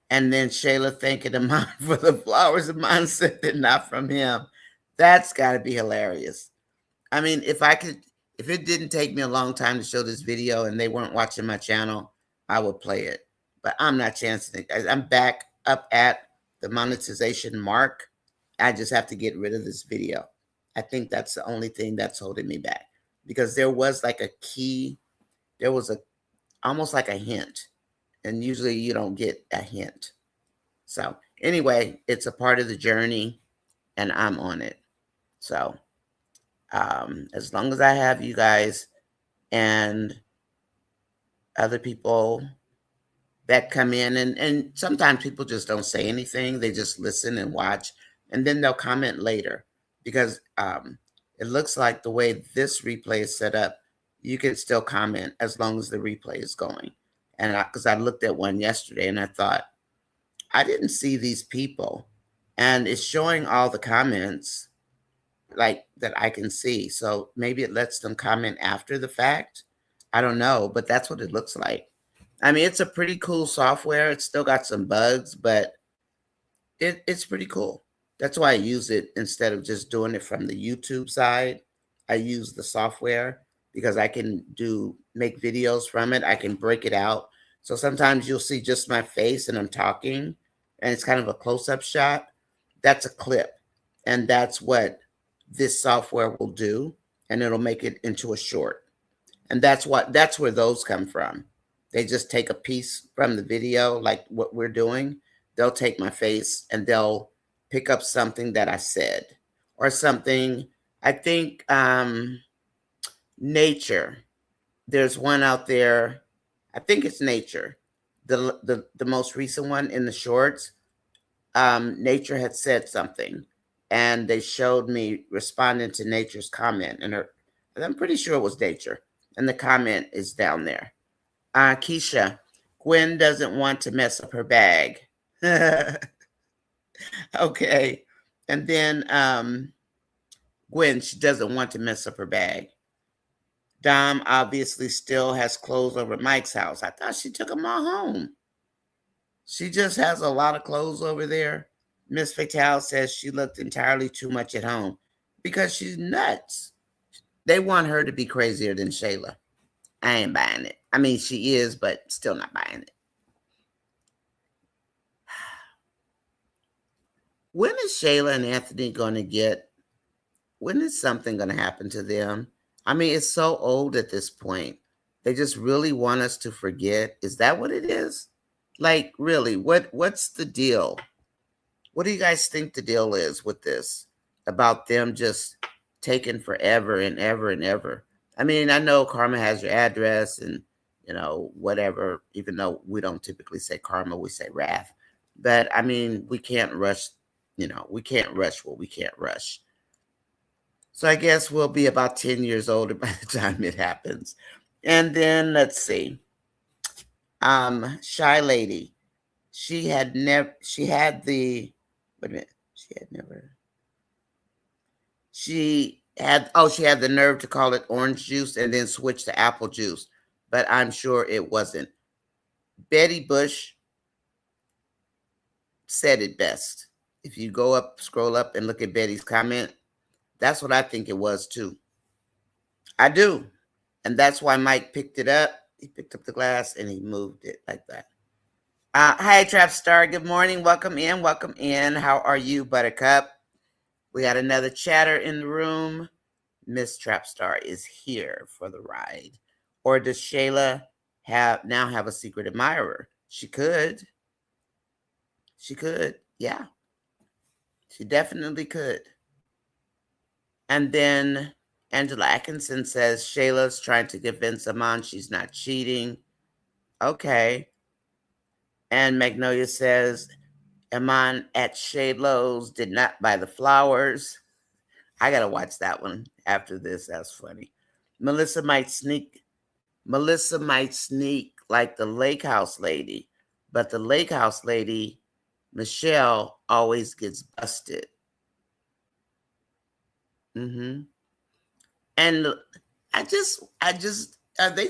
And then Shayla thanking Amon for the flowers. Amon said they're not from him. That's got to be hilarious. I mean, if it didn't take me a long time to show this video and they weren't watching my channel, I would play it. But I'm not chancing it. I'm back up at the monetization mark. I just have to get rid of this video. I think that's the only thing that's holding me back, because there was like a key. There was almost like a hint, and usually you don't get a hint. So anyway, it's a part of the journey and I'm on it. So as long as I have you guys and other people that come in, and sometimes people just don't say anything. They just listen and watch, and then they'll comment later, because it looks like the way this replay is set up, you can still comment as long as the replay is going. And because I looked at one yesterday and I thought, I didn't see these people, and it's showing all the comments like that I can see. So maybe it lets them comment after the fact. I don't know, but that's what it looks like. I mean, it's a pretty cool software. It's still got some bugs, but it's pretty cool. That's why I use it instead of just doing it from the YouTube side. I use the software because I can make videos from it. I can break it out. So sometimes you'll see just my face and I'm talking, and it's kind of a close-up shot. That's a clip. And that's what this software will do. And it'll make it into a short. And that's where those come from. They just take a piece from the video, like what we're doing. They'll take my face and they'll pick up something that I said, or something. I think Nature. There's one out there. I think it's Nature. The most recent one in the shorts. Nature had said something, and they showed me responding to Nature's comment, and I'm pretty sure it was Nature, and the comment is down there. Keisha, Gwen doesn't want to mess up her bag. Okay. And then Gwen, she doesn't want to mess up her bag. Dom obviously still has clothes over at Mike's house. I thought she took them all home. She just has a lot of clothes over there. Miss Fatale says she looked entirely too much at home because she's nuts. They want her to be crazier than Shayla. I ain't buying it. I mean, she is, but still not buying it. When is Shayla and Anthony going to when is something going to happen to them? I mean, it's so old at this point. They just really want us to forget. Is that what it is? Like, really, what's the deal? What do you guys think the deal is with this? About them just taking forever and ever and ever. I mean, I know Karma has your address and, whatever, even though we don't typically say Karma, we say Wrath. But, I mean, we can't rush, we can't rush what we can't rush. So I guess we'll be about 10 years older by the time it happens. And then, let's see. Shy Lady. She had She had the nerve to call it orange juice and then switch to apple juice, but I'm sure it wasn't. Betty Bush said it best. If you scroll up and look at Betty's comment, that's what I think it was too. I do. And that's why Mike picked it up. He picked up the glass and he moved it like that. Hi, Trap Star. Good morning. Welcome in. Welcome in. How are you, Buttercup? We got another chatter in the room. Miss Trapstar is here for the ride. Or does Shayla now have a secret admirer? She could. She could. Yeah. She definitely could. And then Angela Atkinson says Shayla's trying to convince Amon she's not cheating. Okay. And Magnolia says Amon at Shaylo's did not buy the flowers. I got to watch that one after this. That's funny. Melissa might sneak like the lake house lady, but the lake house lady, Michelle, always gets busted. And I just are they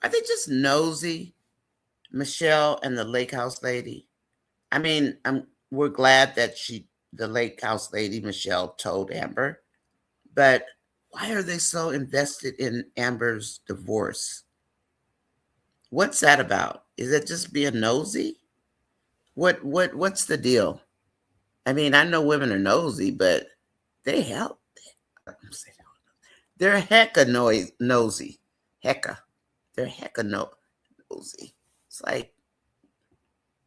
just nosy, Michelle and the lake house lady? I mean, we're glad that the lake house lady, Michelle, told Amber, but why are they so invested in Amber's divorce? What's that about? Is it just being nosy? What's the deal? I mean, I know women are nosy, but they're hecka nosy. Hecka. They're hecka nosy. It's like,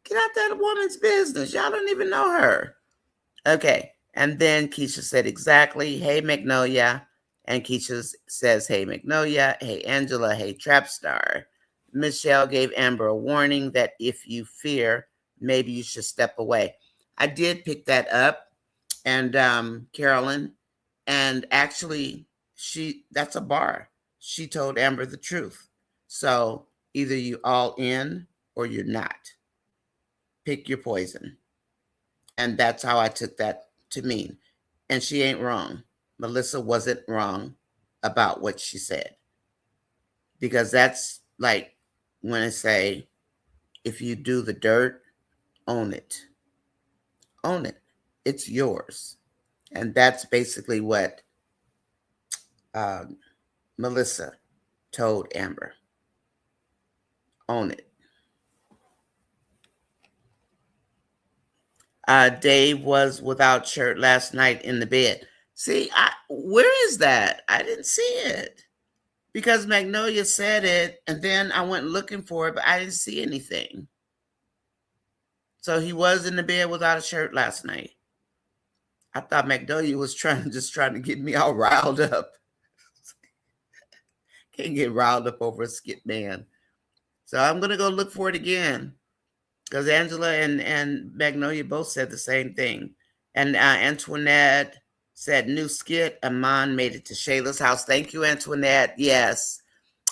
get out that woman's business. Y'all don't even know her. Okay. And then Keisha said exactly, hey, Magnolia. And Keisha says, hey, Magnolia. Hey, Angela. Hey, Trapstar. Michelle gave Amber a warning that if you fear, maybe you should step away. I did pick that up. And Carolyn, and actually, that's a bar. She told Amber the truth. So either you all in or you're not. Pick your poison. And that's how I took that to mean. And she ain't wrong. Melissa wasn't wrong about what she said. Because that's like when I say, if you do the dirt, own it. Own it. It's yours. And that's basically what Melissa told Amber. Own it. Dave was without shirt last night in the bed. See, where is that? I didn't see it. Because Magnolia said it, and then I went looking for it, but I didn't see anything. So he was in the bed without a shirt last night. I thought Magnolia was trying to get me all riled up. Can't get riled up over a skit man. So I'm going to go look for it again. Because Angela and Magnolia both said the same thing. And Antoinette said, new skit, Amon made it to Shayla's house. Thank you, Antoinette. Yes.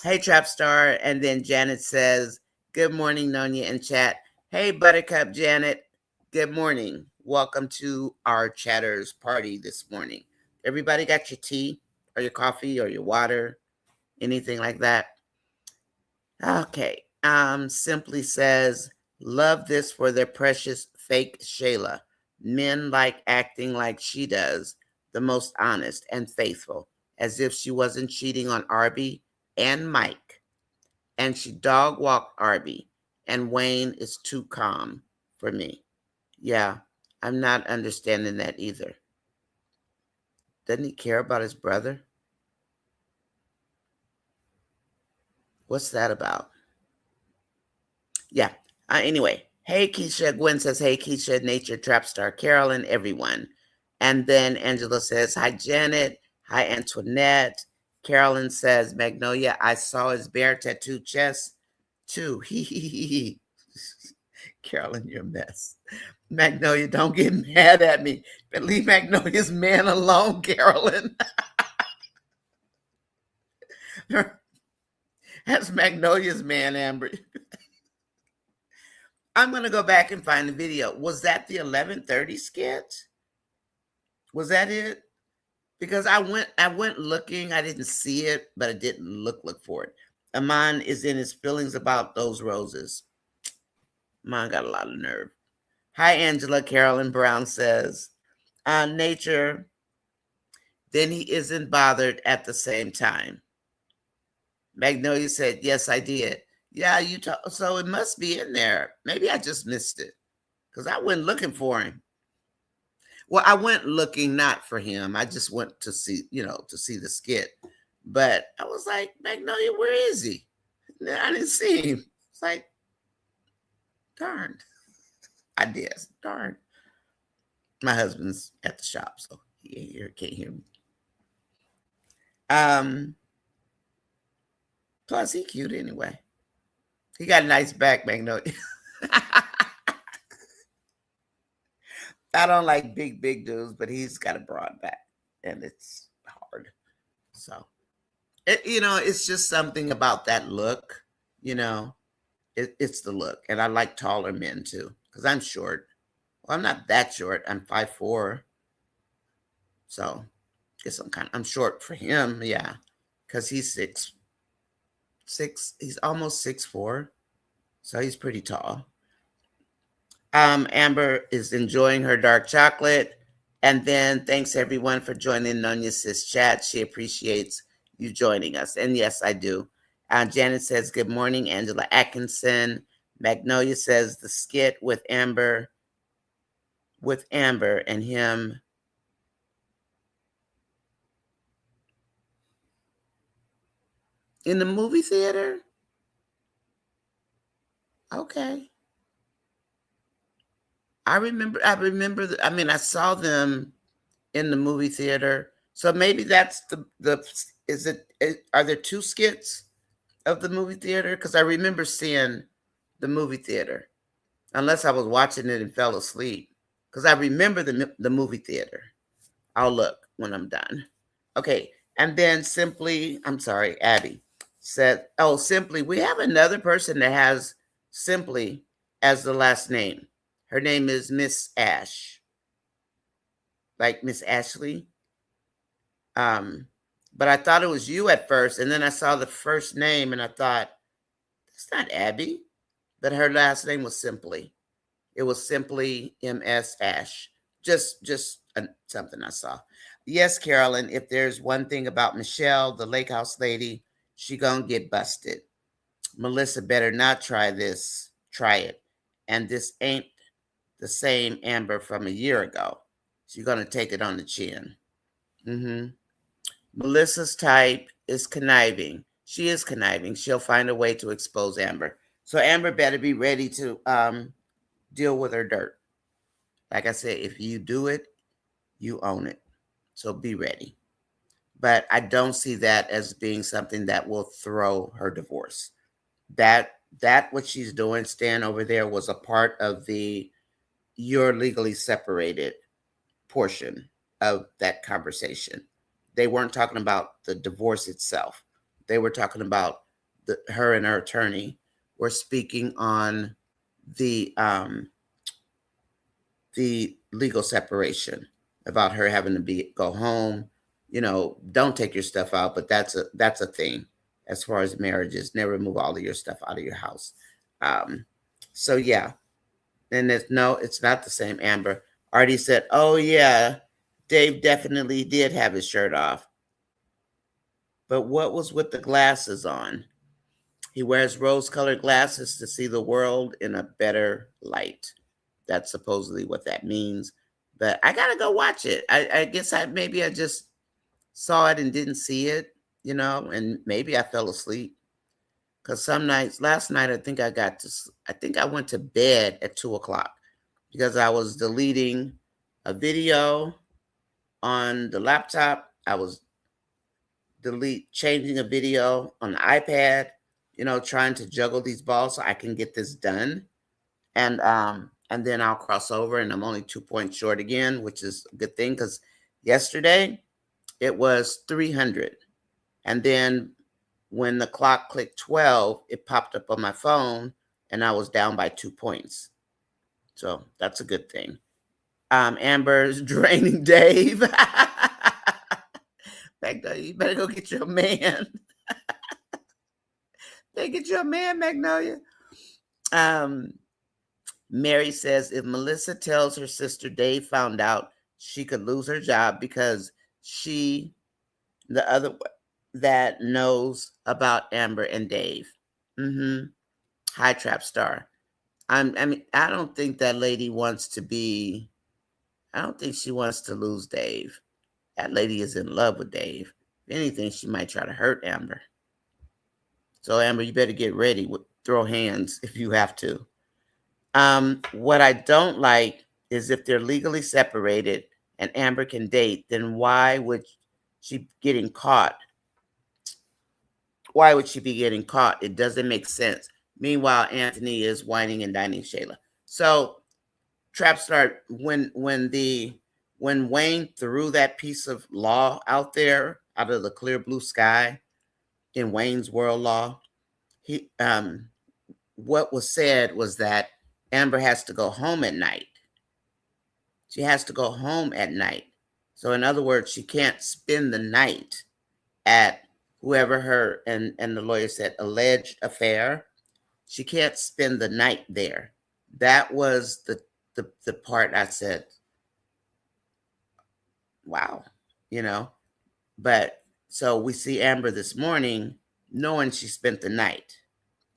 Hey, Trapstar. And then Janet says, good morning, Nonya in chat. Hey, Buttercup, Janet. Good morning. Welcome to our chatters party this morning. Everybody got your tea or your coffee or your water, anything like that? Okay. Simply says, love this for their precious fake Shayla. Men like acting like she does, the most honest and faithful, as if she wasn't cheating on Arby and Mike. And she dog walked Arby, and Wayne is too calm for me. Yeah, I'm not understanding that either. Doesn't he care about his brother? What's that about? Yeah. Anyway, hey, Keisha. Gwen says, hey, Keisha, Nature, Trapstar, Carolyn, everyone. And then Angela says, hi, Janet. Hi, Antoinette. Carolyn says, Magnolia, I saw his bear tattoo chest too. Carolyn, you're a mess. Magnolia, don't get mad at me, but leave Magnolia's man alone, Carolyn. That's Magnolia's man, Amber. I'm going to go back and find the video. Was that the 11:30 skit? Was that it? because I went looking. I didn't see it, but I didn't look for it. Amon is in his feelings about those roses. Amon got a lot of nerve. Hi, Angela. Carolyn Brown says, nature, then he isn't bothered at the same time. Magnolia said, yes, I did. Yeah, so it must be in there. Maybe I just missed it because I went looking for him. Well, I went looking not for him. I just went to see, to see the skit. But I was like, Magnolia, where is he? I didn't see him. It's like, darn. I did. Darn. My husband's at the shop, so he can't hear me. Plus, he cute anyway. He got a nice back, Magnolia. I don't like big dudes, but he's got a broad back, and it's hard. So, it's just something about that look. It's the look, and I like taller men too because I'm short. Well, I'm not that short. I'm 5'4", so guess I'm short for him. Yeah, because he's 6'6". He's almost 6'4", so he's pretty tall. Amber is enjoying her dark chocolate. And then thanks everyone for joining Nonyasis chat. She appreciates you joining us. And yes, I do. Janet says, good morning, Angela Atkinson. Magnolia says the skit with Amber and him. In the movie theater? Okay. I remember, I saw them in the movie theater. So maybe that's are there two skits of the movie theater? Because I remember seeing the movie theater, unless I was watching it and fell asleep. Because I remember the movie theater. I'll look when I'm done. Okay, and then Abby said, Simply, we have another person that has Simply as the last name. Her name is Miss Ash, like Miss Ashley. But I thought it was you at first, and then I saw the first name, and I thought, that's not Abby. But her last name was Simply. It was Simply MS Ash. Just something I saw. Yes, Carolyn, if there's one thing about Michelle, the lake house lady, she gonna get busted. Melissa better not try this. Try it. And this ain't the same Amber from a year ago. She's gonna take it on the chin. Melissa's type is conniving. She is conniving. She'll find a way to expose Amber. So Amber better be ready to deal with her dirt. Like I said, if you do it, you own it. So be ready. But I don't see that as being something that will throw her divorce. That what she's doing, Stan, over there, was a part of the you're legally separated portion of that conversation. They weren't talking about the divorce itself. They were talking about her and her attorney were speaking on the legal separation, about her having to go home. Don't take your stuff out, but that's a thing as far as marriages. Never move all of your stuff out of your house. So yeah, and it's not the same. Amber already said, oh yeah, Dave definitely did have his shirt off. But what was with the glasses on? He wears rose-colored glasses to see the world in a better light. That's supposedly what that means. But I gotta go watch it. I guess I just saw it and didn't see it, and maybe I fell asleep. Because some nights, last night, I think I went to bed at 2:00 because I was deleting a video on the laptop. I was changing a video on the iPad, trying to juggle these balls so I can get this done. And then I'll cross over, and I'm only 2 points short again, which is a good thing because yesterday it was 300. And then when the clock clicked 12, it popped up on my phone and I was down by 2 points. So that's a good thing. Amber's draining Dave. Magnolia, you better go get your man. They get you a man, Magnolia. Mary says if Melissa tells her sister Dave found out, she could lose her job because she, the other that knows about Amber and Dave. Mm-hmm. Hi, Trap Star. I mean, I don't think that lady wants to be. I don't think she wants to lose Dave. That lady is in love with Dave. If anything, she might try to hurt Amber. So Amber, you better get ready. Throw hands if you have to. What I don't like is if they're legally separated and Amber can date, then why would she getting caught? Why would she be getting caught? It doesn't make sense. Meanwhile, Anthony is whining and dining Shayla. So Trapstar, when Wayne threw that piece of law out there out of the clear blue sky in Wayne's World Law, he what was said was that Amber has to go home at night. She has to go home at night. So in other words, she can't spend the night at whoever her and the lawyer said alleged affair. She can't spend the night there. That was the part I said, wow, you know. But so we see Amber this morning knowing she spent the night,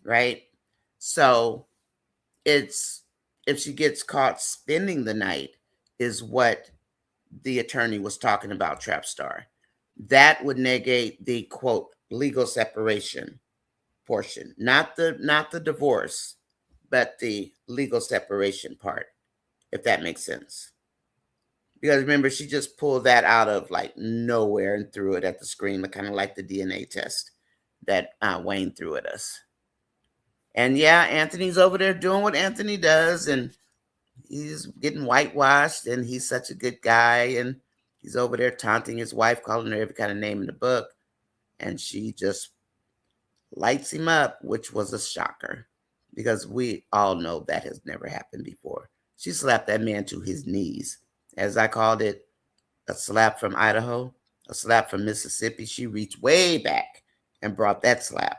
right? So it's if she gets caught spending the night is what the attorney was talking about, Trapstar. That would negate the quote legal separation portion, not the divorce, but the legal separation part, if that makes sense. Because remember, she just pulled that out of like nowhere and threw it at the screen, kind of like the DNA test that Wayne threw at us. And yeah, Anthony's over there doing what Anthony does, and he's getting whitewashed, and he's such a good guy, and he's over there taunting his wife, calling her every kind of name in the book, and she just lights him up, which was a shocker, because we all know that has never happened before. She slapped that man to his knees. As I called it, a slap from Idaho, a slap from Mississippi. She reached way back and brought that slap.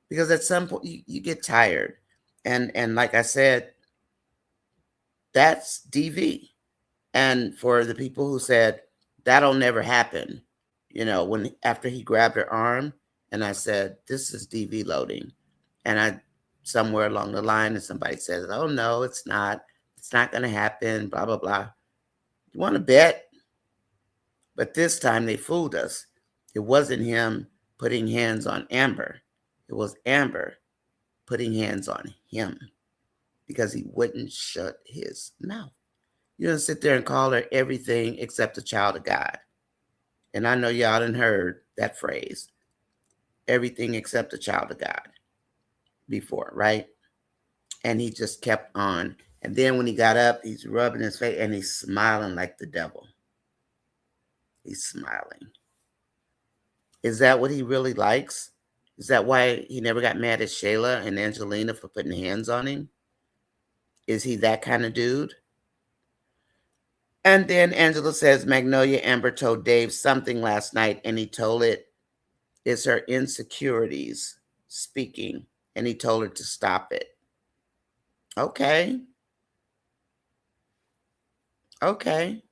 Because at some point you get tired. And like I said, that's DV. And for the people who said that'll never happen, you know, when after he grabbed her arm and I said, this is DV loading. And I somewhere along the line and somebody says, oh no, it's not going to happen, blah, blah, blah. You want to bet? But this time they fooled us. It wasn't him putting hands on Amber. It was Amber putting hands on him because he wouldn't shut his mouth. You don't sit there and call her everything except a child of God. And I know y'all done heard that phrase, everything except a child of God, before, right? And he just kept on. And then when he got up, he's rubbing his face and he's smiling like the devil. He's smiling. Is that what he really likes? Is that why he never got mad at Shayla and Angelina for putting hands on him? Is he that kind of dude? And then Angela says, Magnolia Amber told Dave something last night, and he told it's her insecurities speaking, and he told her to stop it. Okay. Okay.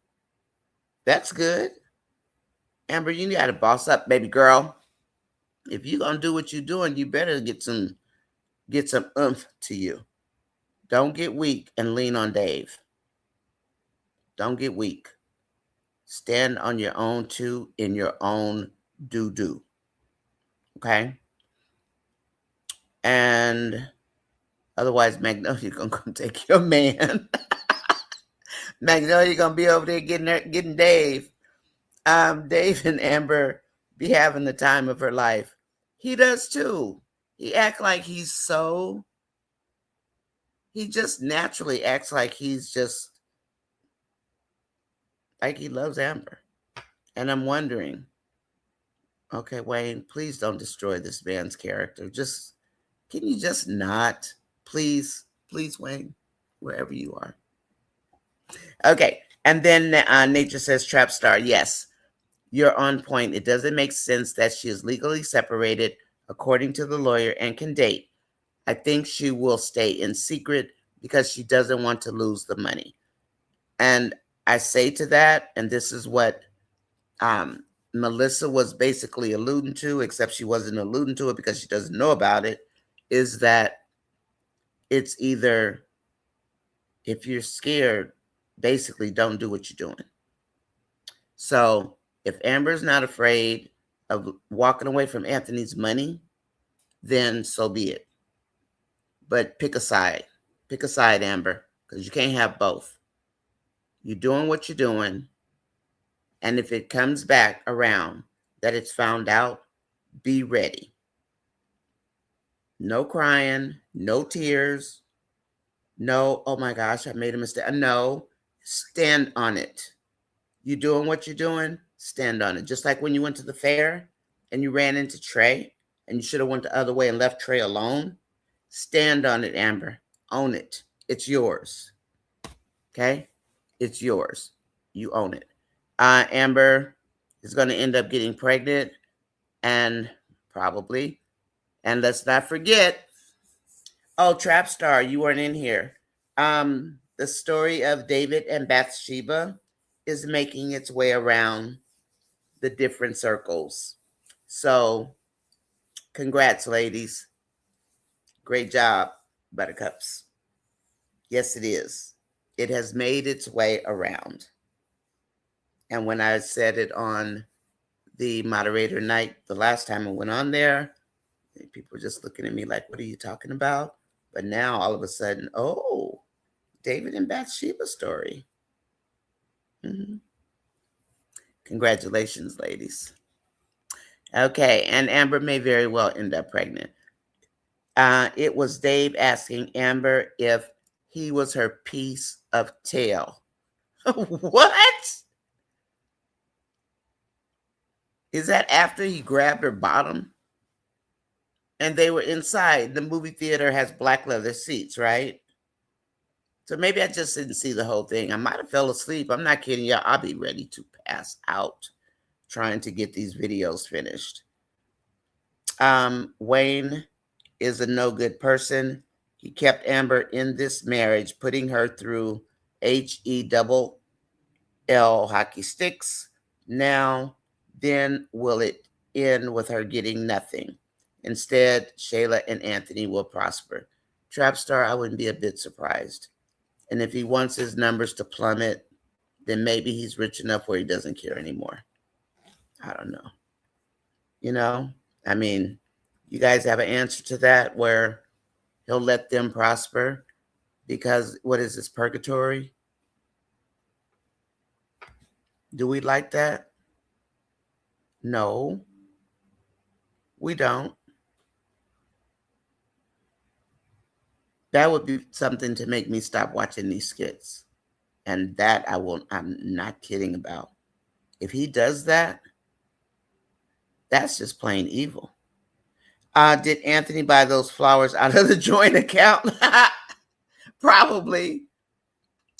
That's good. Amber, you got to boss up, baby girl. If you're going to do what you're doing, you better get some oomph to you. Don't get weak and lean on Dave. Don't get weak. Stand on your own too, in your own doo-doo. Okay? And otherwise, Magnolia going to come take your man. Magnolia going to be over there getting Dave. Dave and Amber be having the time of her life. He does too. He just naturally acts like he's just like he loves Amber. And I'm wondering, okay, Wayne, please don't destroy this man's character. Can you just not? Please, Wayne, wherever you are. Okay. And then Nature says, Trap Star, yes. You're on point. It doesn't make sense that she is legally separated according to the lawyer and can date. I think she will stay in secret because she doesn't want to lose the money. And I say to that, and this is what Melissa was basically alluding to, except she wasn't alluding to it because she doesn't know about it, is that it's either, if you're scared, basically don't do what you're doing. So if Amber's not afraid of walking away from Anthony's money, then so be it. But pick a side. Pick a side, Amber, because you can't have both. You're doing what you're doing. And if it comes back around that it's found out, be ready. No crying, no tears, no, oh my gosh, I made a mistake. No, stand on it. You doing what you're doing, stand on it. Just like when you went to the fair and you ran into Trey and you should have went the other way and left Trey alone. Stand on it, Amber. Own it. It's yours. Okay? It's yours. You own it. Amber is going to end up getting pregnant, and probably. And let's not forget, oh, Trap Star, you weren't in here. The story of David and Bathsheba is making its way around the different circles. So, congrats, ladies. Great job, Buttercups. Yes, it is. It has made its way around. And when I said it on the moderator night, the last time I went on there, people were just looking at me like, what are you talking about? But now all of a sudden, oh, David and Bathsheba story. Mm-hmm. Congratulations, ladies. Okay, and Amber may very well end up pregnant. It was Dave asking Amber if he was her piece of tail. What? Is that after he grabbed her bottom? And they were inside. The movie theater has black leather seats, right? So maybe I just didn't see the whole thing. I might have fell asleep. I'm not kidding y'all. I'll be ready to pass out trying to get these videos finished. Wayne is a no good person. He kept Amber in this marriage, putting her through HELL hockey sticks. Now, then will it end with her getting nothing? Instead, Shayla and Anthony will prosper. Trapstar, I wouldn't be a bit surprised. And if he wants his numbers to plummet, then maybe he's rich enough where he doesn't care anymore. I don't know. You know, I mean, you guys have an answer to that where he'll let them prosper because what is this, purgatory? Do we like that? No, we don't. That would be something to make me stop watching these skits. And that I'm not kidding about. If he does that, that's just plain evil. Did Anthony buy those flowers out of the joint account? Probably.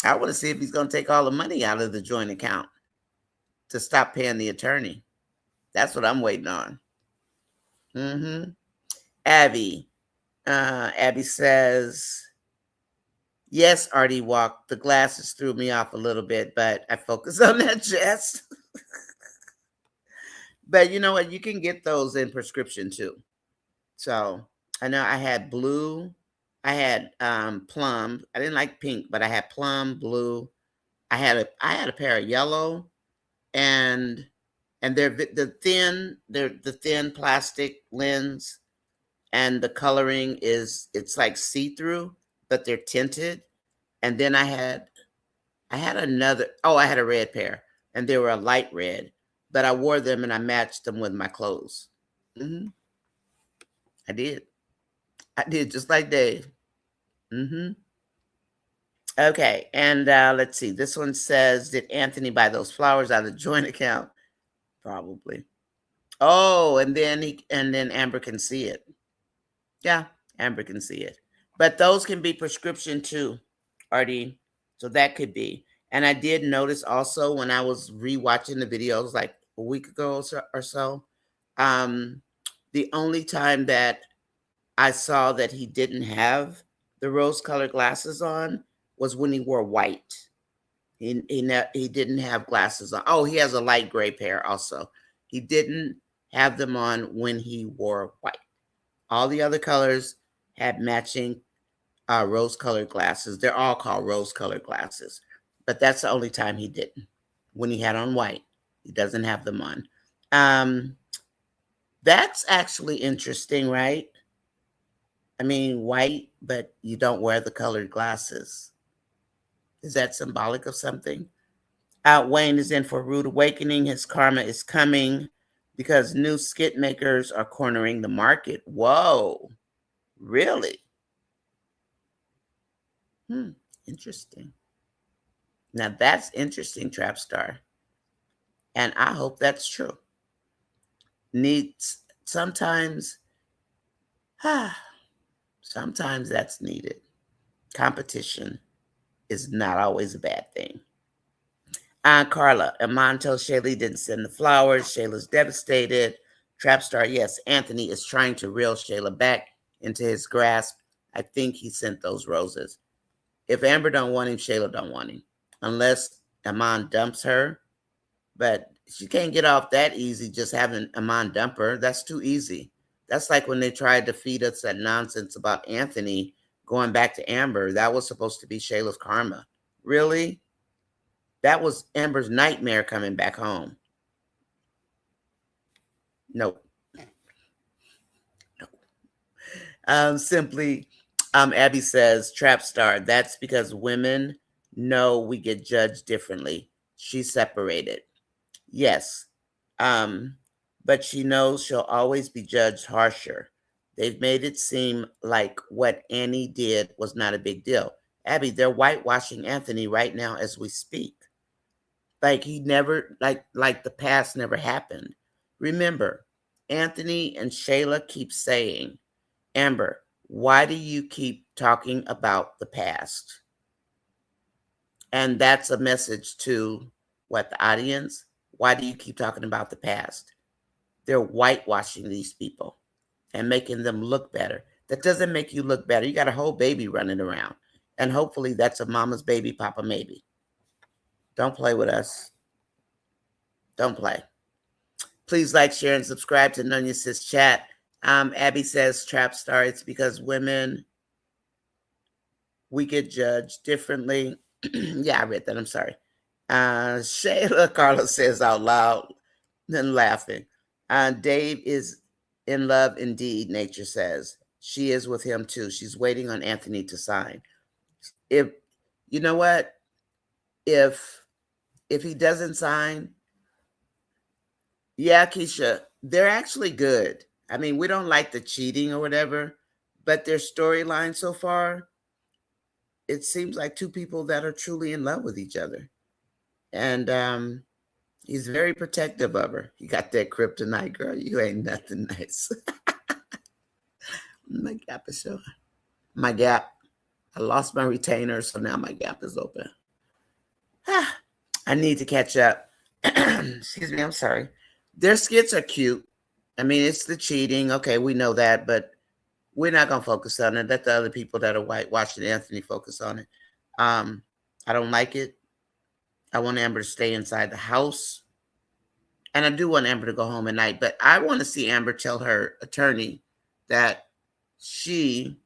I want to see if he's going to take all the money out of the joint account to stop paying the attorney. That's what I'm waiting on. Abby. Abby says, yes, Artie walked. The glasses threw me off a little bit, but I focus on that chest. But you know what? You can get those in prescription too. So I know I had blue. I had plum. I didn't like pink, but I had plum, blue. I had a pair of yellow, and they're the thin plastic lens, and the coloring it's like see-through, but they're tinted. And then I had another, I had a red pair, and they were a light red, but I wore them and I matched them with my clothes. I did just like Dave. Okay, and let's see. This one says, did Anthony buy those flowers out of the joint account? Probably. Oh, and then Amber can see it. Yeah, Amber can see it. But those can be prescription too, Artie. So that could be. And I did notice also when I was rewatching the videos, like, a week ago or so. The only time that I saw that he didn't have the rose-colored glasses on was when he wore white. He didn't have glasses on. Oh, he has a light gray pair also. He didn't have them on when he wore white. All the other colors had matching rose-colored glasses. They're all called rose-colored glasses, but that's the only time he didn't. When he had on white, he doesn't have them on. That's actually interesting, right? I mean, white, but you don't wear the colored glasses. Is that symbolic of something? Wayne is in for a rude awakening. His karma is coming because new skit makers are cornering the market. Whoa, really? Interesting. Now that's interesting, Trapstar. And I hope that's true. Sometimes that's needed. Competition is not always a bad thing. Carla, Iman tells Shayla didn't send the flowers. Shayla's devastated. Trapstar, yes, Anthony is trying to reel Shayla back into his grasp. I think he sent those roses. If Amber don't want him, Shayla don't want him. Unless Iman dumps her. But she can't get off that easy just having Iman dump her. That's too easy. That's like when they tried to feed us that nonsense about Anthony going back to Amber. That was supposed to be Shayla's karma. Really? That was Amber's nightmare coming back home. Nope. Simply, Abby says, Trapstar, that's because women know we get judged differently. She's separated. Yes. But she knows she'll always be judged harsher. They've made it seem like what Annie did was not a big deal. Abby, they're whitewashing Anthony right now as we speak. Like he never, like the past never happened. Remember, Anthony and Shayla keep saying, Amber, why do you keep talking about the past? And that's a message to what, the audience? Why do you keep talking about the past? They're whitewashing these people and making them look better. That doesn't make you look better. You got a whole baby running around. And hopefully that's a mama's baby, papa maybe. Don't play with us. Don't play. Please like, share, and subscribe to NONYASISCHAT Chat. Abby says, Trapstar, it's because women, we get judged differently. Yeah, I read that. I'm sorry. Shayla, Carlos says out loud, then laughing. Dave is in love indeed, Nature says. She is with him too. She's waiting on Anthony to sign. If, you know what? If he doesn't sign, yeah, Keisha, they're actually good. I mean, we don't like the cheating or whatever, but their storyline so far, it seems like two people that are truly in love with each other. And he's very protective of her. You got that kryptonite, girl. You ain't nothing nice. My gap is showing. My gap. I lost my retainer, so now my gap is open. I need to catch up. Excuse me, I'm sorry. Their skits are cute. I mean, it's the cheating. Okay, we know that, but we're not going to focus on it. Let the other people that are whitewashing Anthony focus on it. I don't like it. I want Amber to stay inside the house. And I do want Amber to go home at night. But I want to see Amber tell her attorney that she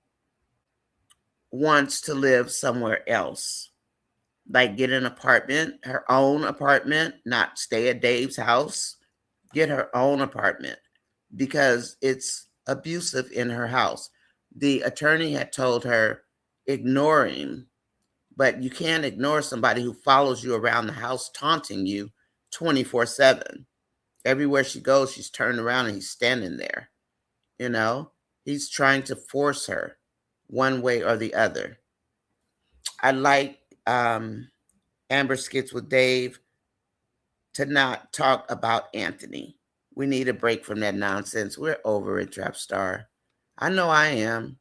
wants to live somewhere else. Like get an apartment, her own apartment, not stay at Dave's house. Get her own apartment because it's abusive in her house. The attorney had told her, ignore him. But you can't ignore somebody who follows you around the house, taunting you 24/7. Everywhere she goes, she's turned around and he's standing there. You know, he's trying to force her one way or the other. I like Amber skits with Dave to not talk about Anthony. We need a break from that nonsense. We're over it, Trapstar. I know I am.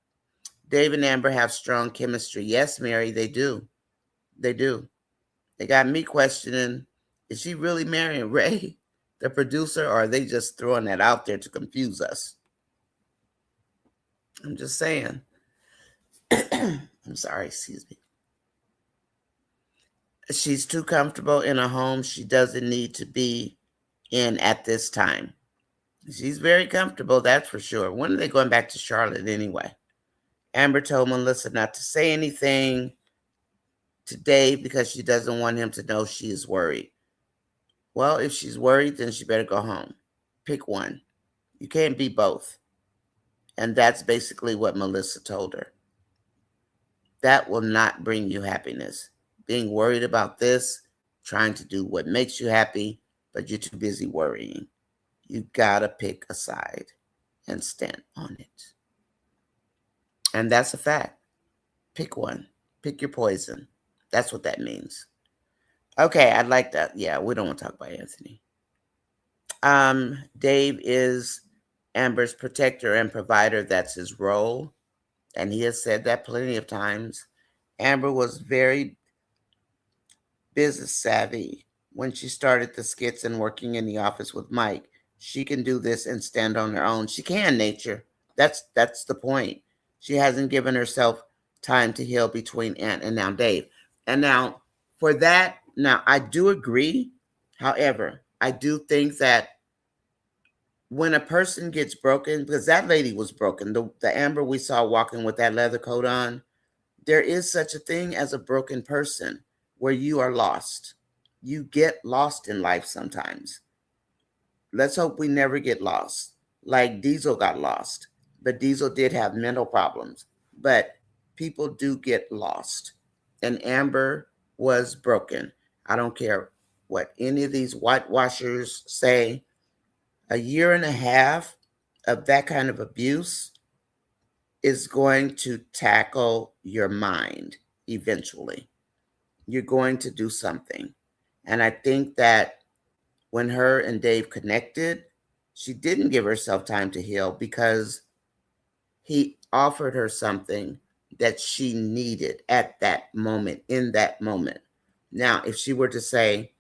Dave and Amber have strong chemistry. Yes, Mary, they do. They do. They got me questioning, is she really marrying Ray? the producer, or are they just throwing that out there to confuse us? I'm just saying. I'm sorry, excuse me. She's too comfortable in a home she doesn't need to be in at this time. She's very comfortable, that's for sure. When are they going back to Charlotte anyway? Amber told Melissa not to say anything to Dave because she doesn't want him to know she is worried. Well, if she's worried, then she better go home. Pick one. You can't be both. And that's basically what Melissa told her. That will not bring you happiness. Being worried about this, trying to do what makes you happy, but you're too busy worrying. You gotta pick a side and stand on it. And that's a fact. Pick one. Pick your poison. That's what that means. Okay, I'd like that. Yeah, we don't want to talk about Anthony. Dave is Amber's protector and provider. That's his role. And he has said that plenty of times. Amber was very business savvy when she started the skits and working in the office with Mike. She can do this and stand on her own. She can, Nature. That's the point. She hasn't given herself time to heal between Ant and now Dave. And now for that, now I do agree. However, I do think that when a person gets broken, because that lady was broken, the Amber we saw walking with that leather coat on, there is such a thing as a broken person where you are lost. You get lost in life sometimes. Let's hope we never get lost. Like Diesel got lost, but Diesel did have mental problems. But people do get lost. And Amber was broken. I don't care what any of these whitewashers say. A year and a half of that kind of abuse is going to tackle your mind eventually. You're going to do something. And I think that when her and Dave connected, she didn't give herself time to heal because he offered her something that she needed at that moment, in that moment. Now, if she were to say,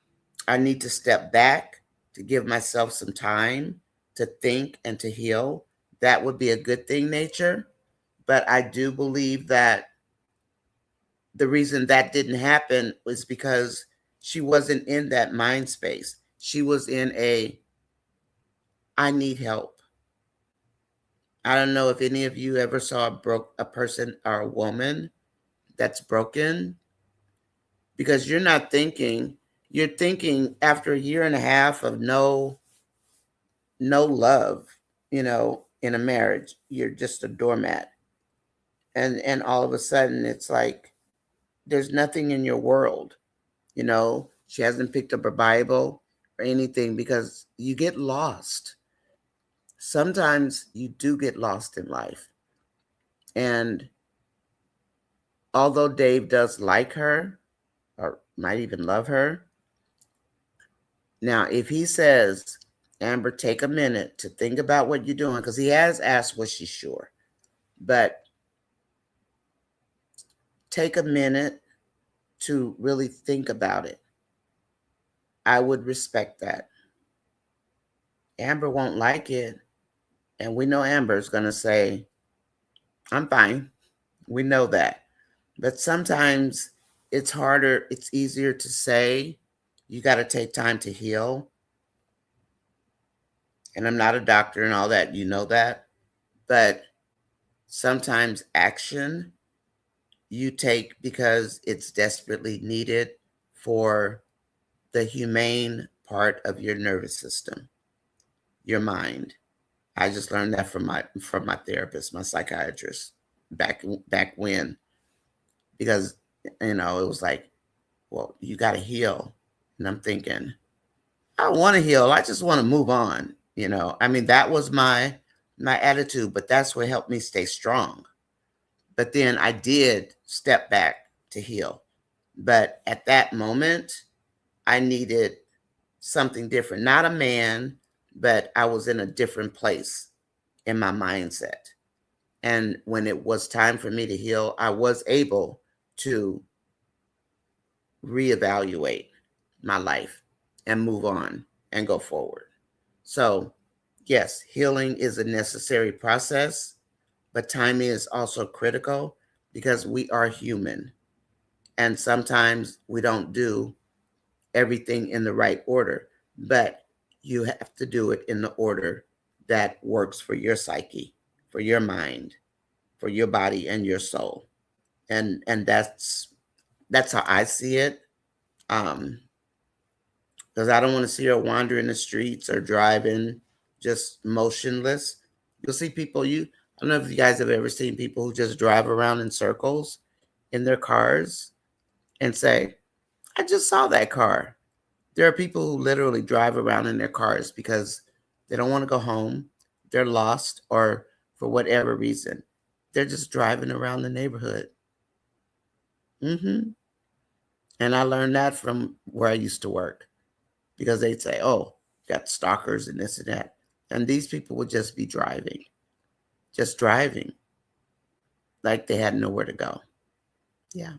I need to step back to give myself some time to think and to heal, that would be a good thing, Nature. But I do believe that the reason that didn't happen was because she wasn't in that mind space. She was in I need help. I don't know if any of you ever saw a person or a woman that's broken, because you're not thinking, you're thinking after a year and a half of no love, in a marriage, you're just a doormat. And all of a sudden it's like there's nothing in your world. She hasn't picked up her Bible or anything because you get lost. Sometimes you do get lost in life. And although Dave does like her or might even love her, now if he says, Amber, take a minute to think about what you're doing, because he has asked, was she sure? But take a minute to really think about it. I would respect that. Amber won't like it. And we know Amber's going to say, I'm fine. We know that. But sometimes it's harder. It's easier to say, you got to take time to heal. And I'm not a doctor and all that. You know that. But sometimes action you take because it's desperately needed for the humane part of your nervous system, your mind. I just learned that from my therapist, my psychiatrist, back when, because it was like, well, you got to heal, and I'm thinking, I don't want to heal. I just want to move on. That was my attitude, but that's what helped me stay strong. But then I did step back to heal. But at that moment, I needed something different. Not a man, but I was in a different place in my mindset. And when it was time for me to heal, I was able to reevaluate my life and move on and go forward. So, yes, healing is a necessary process, but timing is also critical because we are human. And sometimes we don't do everything in the right order, but you have to do it in the order that works for your psyche, for your mind, for your body and your soul. And that's how I see it. Um, because I don't want to see her wander in the streets or driving just motionless. You'll see people, I don't know if you guys have ever seen people who just drive around in circles in their cars and say, I just saw that car. There are people who literally drive around in their cars because they don't want to go home, they're lost, or for whatever reason, they're just driving around the neighborhood. And I learned that from where I used to work because they'd say, oh, got stalkers and this and that. And these people would just be just driving like they had nowhere to go. Yeah.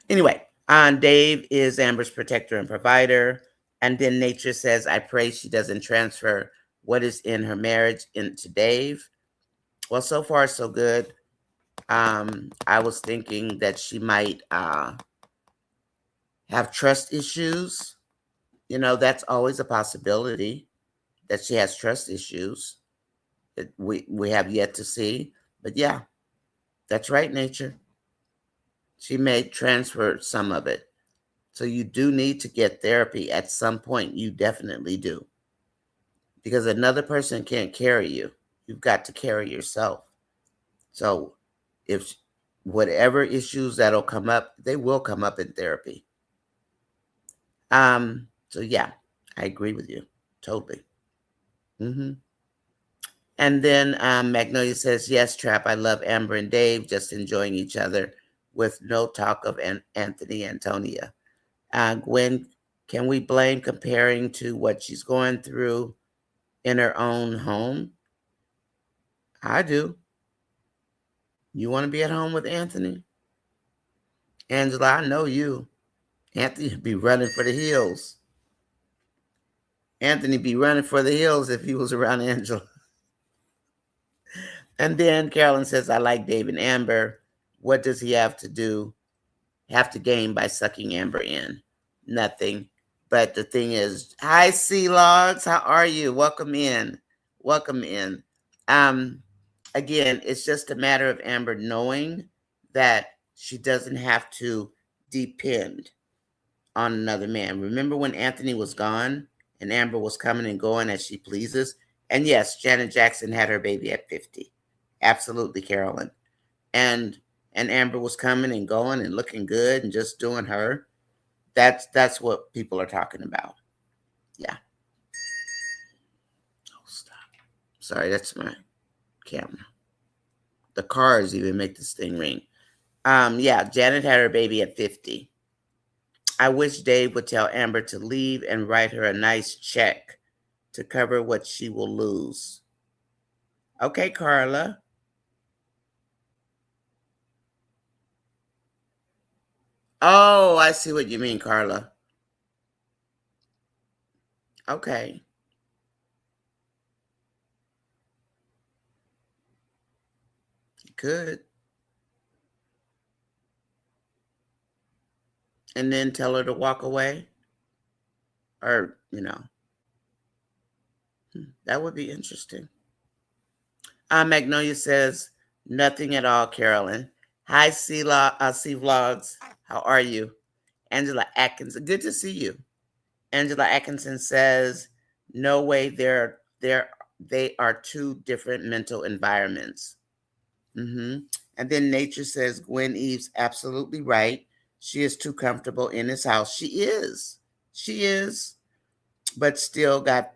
Anyway, Dave is Amber's protector and provider. And then Nature says, I pray she doesn't transfer what is in her marriage into Dave. Well, so far, so good. I was thinking that she might have trust issues. That's always a possibility that she has trust issues that we have yet to see. But yeah, that's right, Nature. She may transfer some of it. So you do need to get therapy at some point. You definitely do. Because another person can't carry you. You've got to carry yourself. So if whatever issues that'll come up, they will come up in therapy. So yeah, I agree with you. Totally. And then Magnolia says, yes, Trap, I love Amber and Dave, just enjoying each other with no talk of Anthony Antonia. Gwen, can we blame comparing to what she's going through in her own home? I do. You want to be at home with Anthony? Angela, I know you. Anthony would be running for the hills. Anthony be running for the hills if he was around Angela. And then Carolyn says, I like Dave and Amber. What does he have to gain by sucking Amber in? Nothing. But the thing is, hi, Sea Logs. How are you? Welcome in. Welcome in. Again, it's just a matter of Amber knowing that she doesn't have to depend on another man. Remember when Anthony was gone and Amber was coming and going as she pleases? And yes, Janet Jackson had her baby at 50. Absolutely, Carolyn. And Amber was coming and going and looking good and just doing her. That's what people are talking about. Yeah. Oh, stop. Sorry, that's my camera. The cars even make this thing ring. Yeah, Janet had her baby at 50. I wish Dave would tell Amber to leave and write her a nice check to cover what she will lose. Okay, Carla. Oh, I see what you mean, Carla. Okay. You could. And then tell her to walk away. Or, that would be interesting. Magnolia says, nothing at all, Carolyn. Hi, C Vlogs. How are you? Angela Atkinson. Good to see you. Angela Atkinson says, no way, they are two different mental environments. And then Nature says, Gwen Eve's absolutely right. She is too comfortable in his house. She is. She is. But still got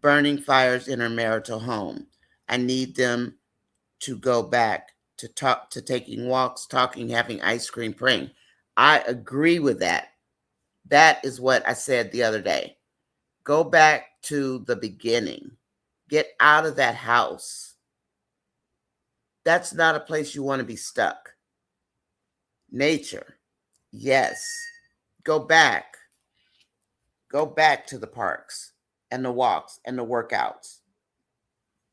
burning fires in her marital home. I need them to go back to taking walks, talking, having ice cream, praying. I agree with that. That is what I said the other day. Go back to the beginning. Get out of that house. That's not a place you want to be stuck. Nature. Yes. Go back. Go back to the parks and the walks and the workouts.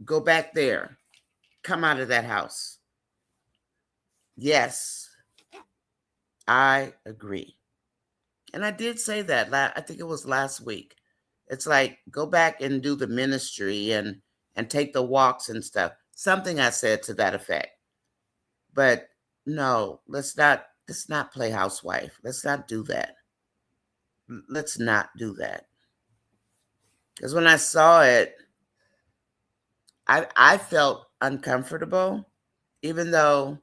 Go back there. Come out of that house. Yes, I agree. And I did say that. I think it was last week. It's like, go back and do the ministry and take the walks and stuff. Something I said to that effect. But no, let's not play housewife. Let's not do that. Let's not do that. Because when I saw it, I felt uncomfortable, even though,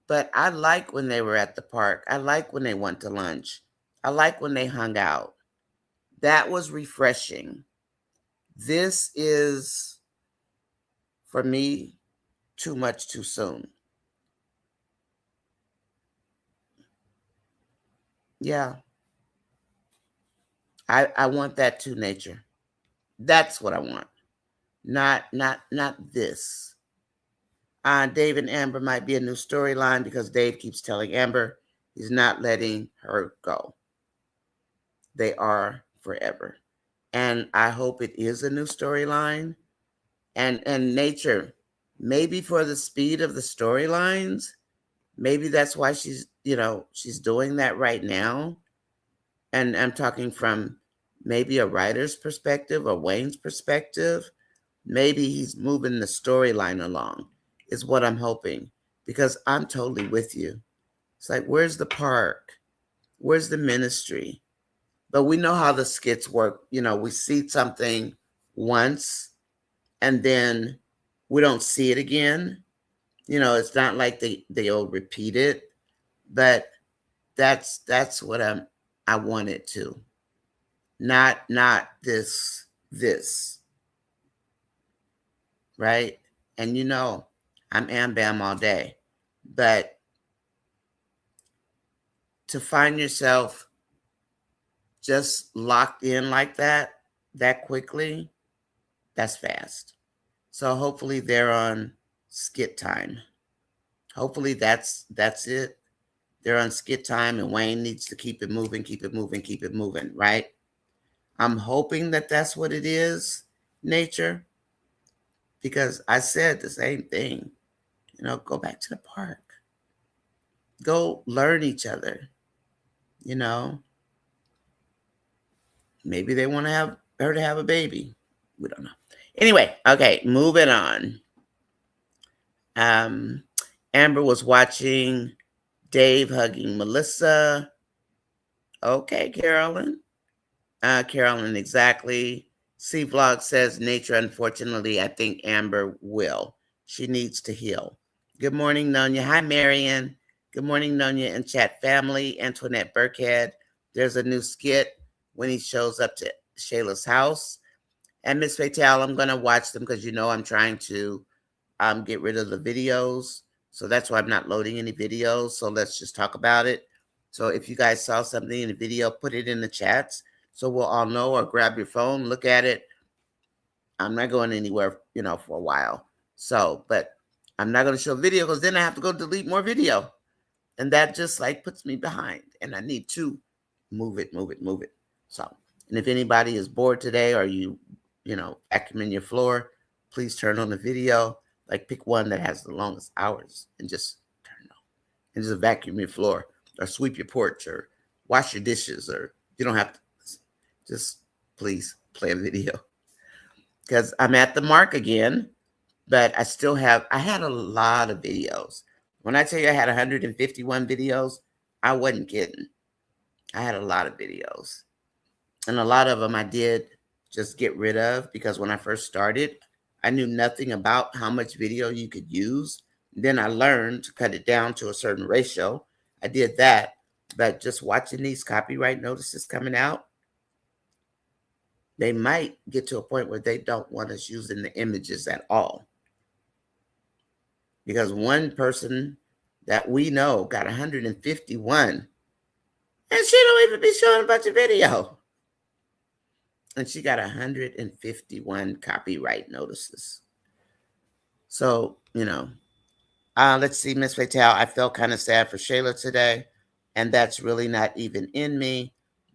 but I like when they were at the park. I like when they went to lunch. I like when they hung out. That was refreshing. This is, for me, too much too soon. Yeah. I want that too, Nature. That's what I want. Not this. Dave and Amber might be a new storyline because Dave keeps telling Amber he's not letting her go. They are forever. And I hope it is a new storyline. And Nature, maybe for the speed of the storylines, maybe that's why she's doing that right now. And I'm talking from maybe a writer's perspective or Wayne's perspective. Maybe he's moving the storyline along, is what I'm hoping, because I'm totally with you. It's like, where's the park? Where's the ministry? But we know how the skits work. We see something once and then we don't see it again. It's not like they'll repeat it, but that's what I want it to. Not this, right? And I'm Am Bam all day, but to find yourself just locked in like that quickly, that's fast. So hopefully they're on skit time. Hopefully that's it. They're on skit time and Wayne needs to keep it moving, right? I'm hoping that that's what it is, Nature, because I said the same thing. Go back to the park. Go learn each other. Maybe they want to have her to have a baby. We don't know. Anyway, okay, moving on. Amber was watching Dave hugging Melissa. Okay, Carolyn. Carolyn, exactly. C-Vlog says, Nature, unfortunately, I think Amber will. She needs to heal. Good morning, Nonya. Hi, Marion. Good morning, Nonya and chat family. Antoinette Burkhead. There's a new skit when he shows up to Shayla's house. And Miss Fatal, I'm going to watch them because I'm trying to get rid of the videos. So that's why I'm not loading any videos. So let's just talk about it. So if you guys saw something in the video, put it in the chats so we'll all know, or grab your phone, look at it. I'm not going anywhere, for a while. So, but I'm not going to show video because then I have to go delete more video. And that just puts me behind. And I need to move it. So, and if anybody is bored today or you vacuuming your floor, please turn on the video. Pick one that has the longest hours and just turn it on. And just vacuum your floor or sweep your porch or wash your dishes, or you don't have to. Just please play a video. Because I'm at the mark again, but I had a lot of videos. When I tell you I had 151 videos, I wasn't kidding. I had a lot of videos. And a lot of them I did just get rid of because when I first started, I knew nothing about how much video you could use. Then I learned to cut it down to a certain ratio. I did that. But just watching these copyright notices coming out, they might get to a point where they don't want us using the images at all. Because one person that we know got 151, and she don't even be showing a bunch of video. And she got 151 copyright notices. So, let's see, Miss Fatal, I felt kind of sad for Shayla today, and that's really not even in me.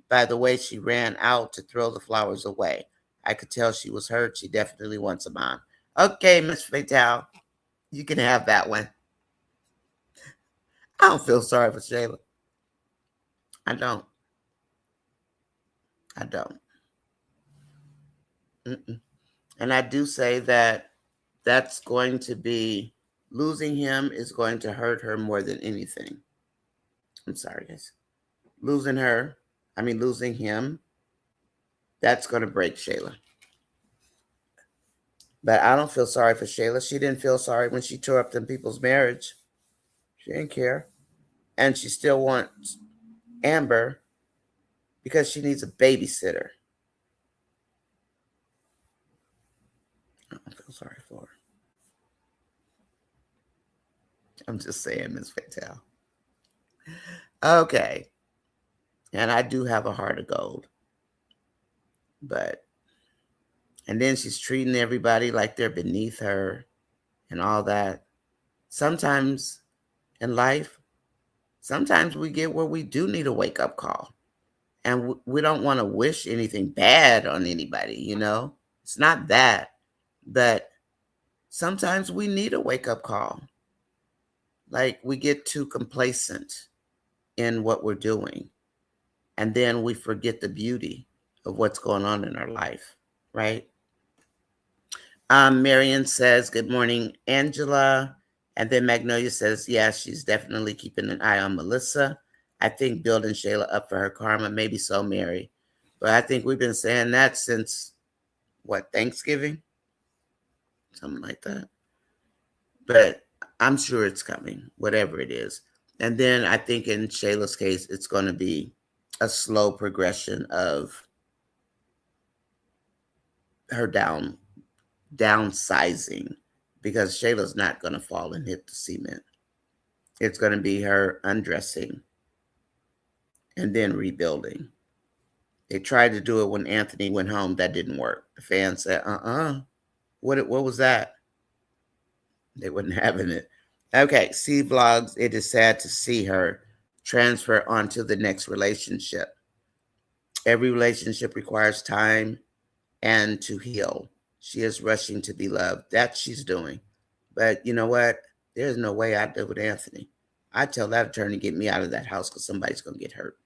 By the way, she ran out to throw the flowers away. I could tell she was hurt. She definitely wants a mom. Okay, Miss Fatal, you can have that one. I don't feel sorry for Shayla. I don't. I don't. Mm-mm. And I do say that that's going to be, losing him is going to hurt her more than anything. I'm sorry, guys. Losing him, that's going to break Shayla. But I don't feel sorry for Shayla. She didn't feel sorry when she tore up them people's marriage. She didn't care. And she still wants Amber because she needs a babysitter. I don't feel sorry for her. I'm just saying, Miss Fatal. Okay. And I do have a heart of gold. And then she's treating everybody like they're beneath her and all that. Sometimes in life, sometimes we get where we do need a wake-up call. And we don't want to wish anything bad on anybody, It's not that. But sometimes we need a wake-up call. Like we get too complacent in what we're doing. And then we forget the beauty of what's going on in our life, right? Marion says, good morning, Angela. And then Magnolia says, yeah, she's definitely keeping an eye on Melissa. I think building Shayla up for her karma. Maybe so, Mary. But I think we've been saying that since, Thanksgiving? Something like that. But I'm sure it's coming, whatever it is. And then I think in Shayla's case, it's going to be a slow progression of her downsizing, because Shayla's not going to fall and hit the cement. It's going to be her undressing and then rebuilding. They tried to do it when Anthony went home. That didn't work. The fans said, what was that? They wasn't having it. Okay, C Vlogs, it is sad to see her transfer onto the next relationship. Every relationship requires time and to heal. She is rushing to be loved. That she's doing. But you know what? There's no way I'd live with Anthony. I'd tell that attorney, get me out of that house because somebody's going to get hurt.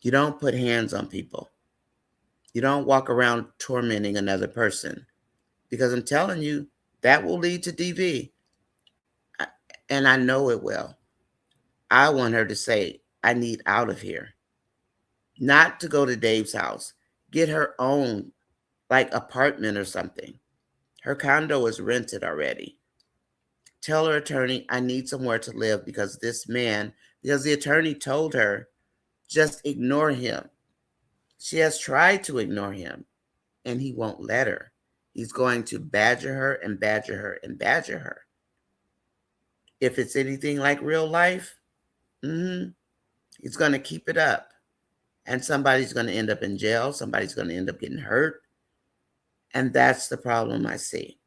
You don't put hands on people. You don't walk around tormenting another person, because I'm telling you, that will lead to DV. And I know it will. I want her to say, I need out of here. Not to go to Dave's house. Get her own, apartment or something. Her condo is rented already. Tell her attorney, I need somewhere to live because the attorney told her, just ignore him. She has tried to ignore him, and he won't let her. He's going to badger her and badger her and badger her. If it's anything like real life, he's going to keep it up. And somebody's going to end up in jail. Somebody's going to end up getting hurt. And that's the problem I see.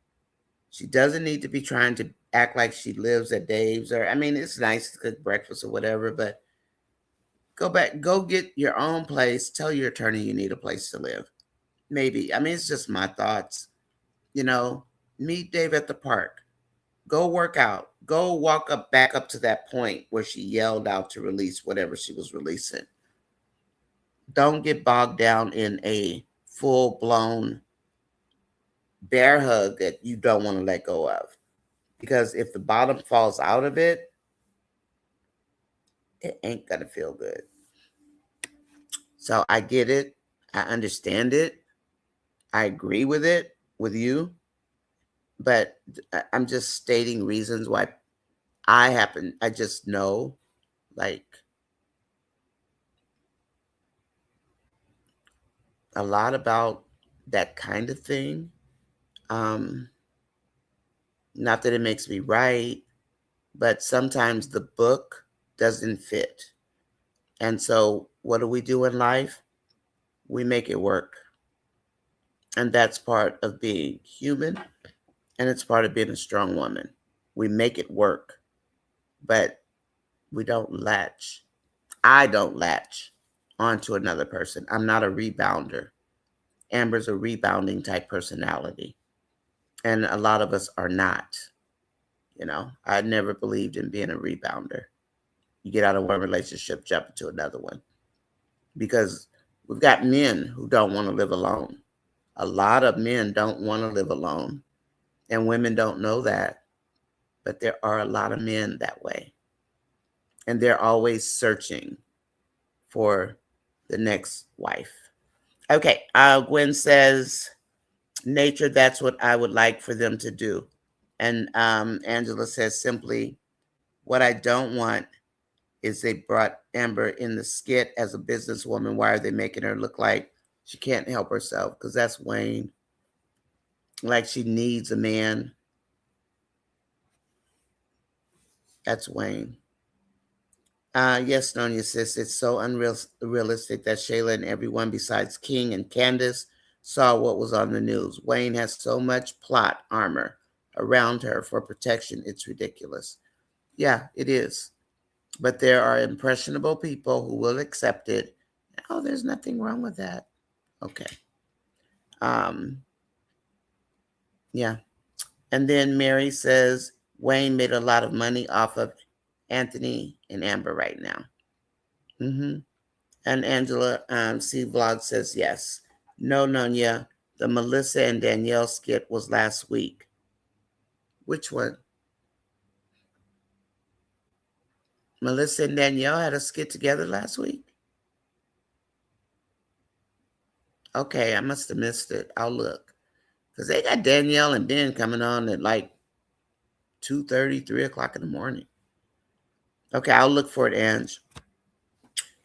She doesn't need to be trying to act like she lives at Dave's, it's nice to cook breakfast or whatever, but go get your own place. Tell your attorney you need a place to live. Maybe. It's just my thoughts. Meet Dave at the park. Go work out. Go walk back up to that point where she yelled out to release whatever she was releasing. Don't get bogged down in a full-blown bear hug that you don't want to let go of. Because if the bottom falls out of it, it ain't going to feel good. So I get it. I understand it. I agree with it, with you. But I'm just stating reasons why I just know, a lot about that kind of thing. Not that it makes me right, but sometimes the book doesn't fit. And so what do we do in life? We make it work. And that's part of being human, and it's part of being a strong woman. We make it work, but we don't latch. I don't latch onto another person. I'm not a rebounder. Amber's a rebounding type personality. And a lot of us are not. I never believed in being a rebounder. You get out of one relationship, jump into another one. Because we've got men who don't want to live alone. A lot of men don't want to live alone. And women don't know that. But there are a lot of men that way. And they're always searching for the next wife. Okay, Gwen says, nature, that's what I would like for them to do. And Angela says simply, what I don't want is they brought Amber in the skit as a businesswoman. Why are they making her look like she can't help herself? Because that's Wayne. Like she needs a man. That's Wayne. Yes, Nonya says it's so unrealistic that Shayla and everyone besides King and Candace saw what was on the news. Wayne has so much plot armor around her for protection. It's ridiculous. Yeah, it is. But there are impressionable people who will accept it. Oh, there's nothing wrong with that. Okay. Yeah. And then Mary says Wayne made a lot of money off of Anthony and Amber right now. And Angela C Vlog says yes. No, Nonya, the Melissa and Danielle skit was last week. Which one? Melissa and Danielle had a skit together last week? Okay, I must have missed it. I'll look. Because they got Danielle and Ben coming on at like 2:30, 3 o'clock in the morning. Okay, I'll look for it, Ange.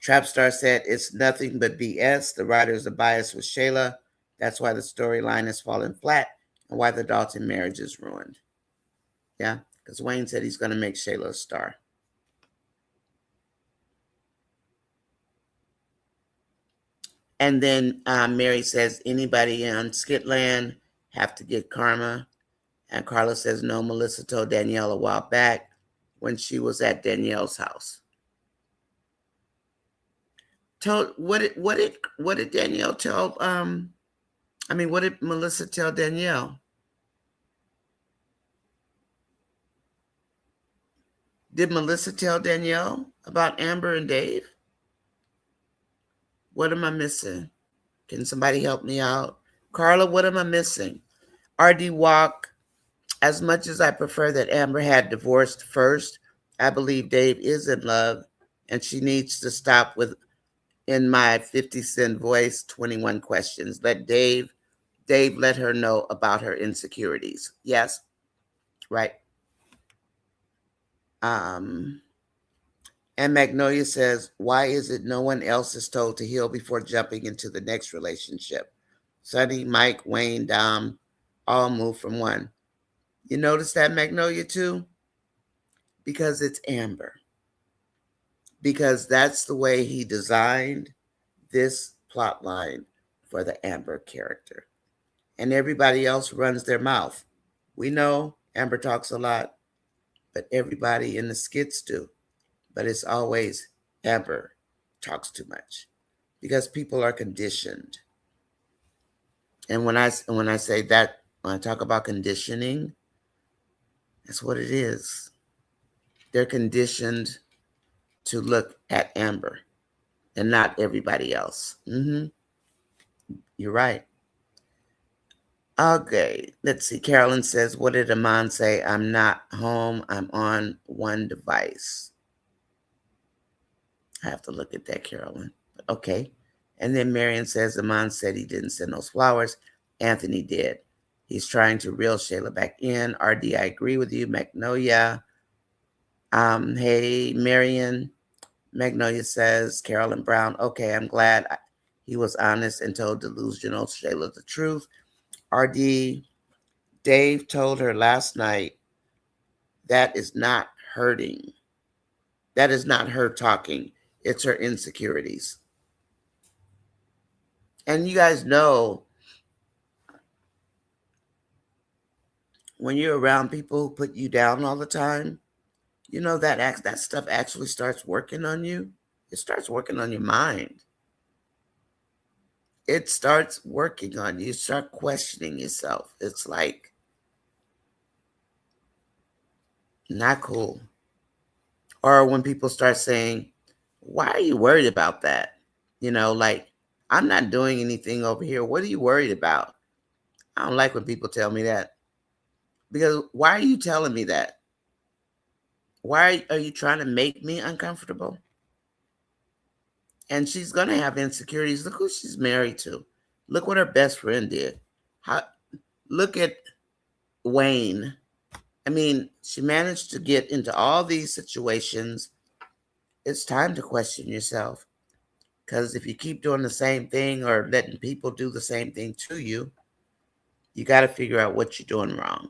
Trapstar said, it's nothing but BS. The writers are biased with Shayla. That's why the storyline has fallen flat and why the Dalton marriage is ruined. Yeah, because Wayne said he's going to make Shayla a star. And then Mary says, anybody on Skitland have to get karma. And Carla says, no, Melissa told Danielle a while back when she was at Danielle's house. What did Danielle tell? What did Melissa tell Danielle? Did Melissa tell Danielle about Amber and Dave? What am I missing? Can somebody help me out? Carla, what am I missing? RD Walk, as much as I prefer that Amber had divorced first, I believe Dave is in love and she needs to stop with, in my 50 Cent voice, 21 questions. Let Dave let her know about her insecurities. Yes, right. And Magnolia says, why is it no one else is told to heal before jumping into the next relationship? Sonny, Mike, Wayne, Dom, all move from one. You notice that, Magnolia, too? Because it's Amber. Because that's the way he designed this plot line for the Amber character. And everybody else runs their mouth. We know Amber talks a lot, but everybody in the skits do. But it's always Amber talks too much because people are conditioned. And when I say that, when I talk about conditioning, that's what it is. They're conditioned to look at Amber and not everybody else. You're right. Okay, let's see. Carolyn says, what did Aman say? I'm not home. I'm on one device. I have to look at that, Carolyn. Okay. And then Marion says, Aman said he didn't send those flowers. Anthony did. He's trying to reel Shayla back in. RD, I agree with you. Magnolia. Hey, Marion. Magnolia says, Carolyn Brown. Okay, I'm glad he was honest and told delusional Shayla the truth. RD, Dave told her last night that is not hurting. That is not her talking. It's her insecurities. And you guys know, when you're around people who put you down all the time, you know that stuff actually starts working on you. It starts working on your mind. it starts working on you. You start questioning yourself. It's like, not cool. Or when people start saying, why are you worried about that? Like, I'm not doing anything over here. What are you worried about? I don't like when people tell me that. Because why are you telling me that? Why are you trying to make me uncomfortable? And she's going to have insecurities. Look who she's married to. Look what her best friend did. Look at Wayne. I mean, she managed to get into all these situations. It's time to question yourself. Because if you keep doing the same thing or letting people do the same thing to you, you got to figure out what you're doing wrong.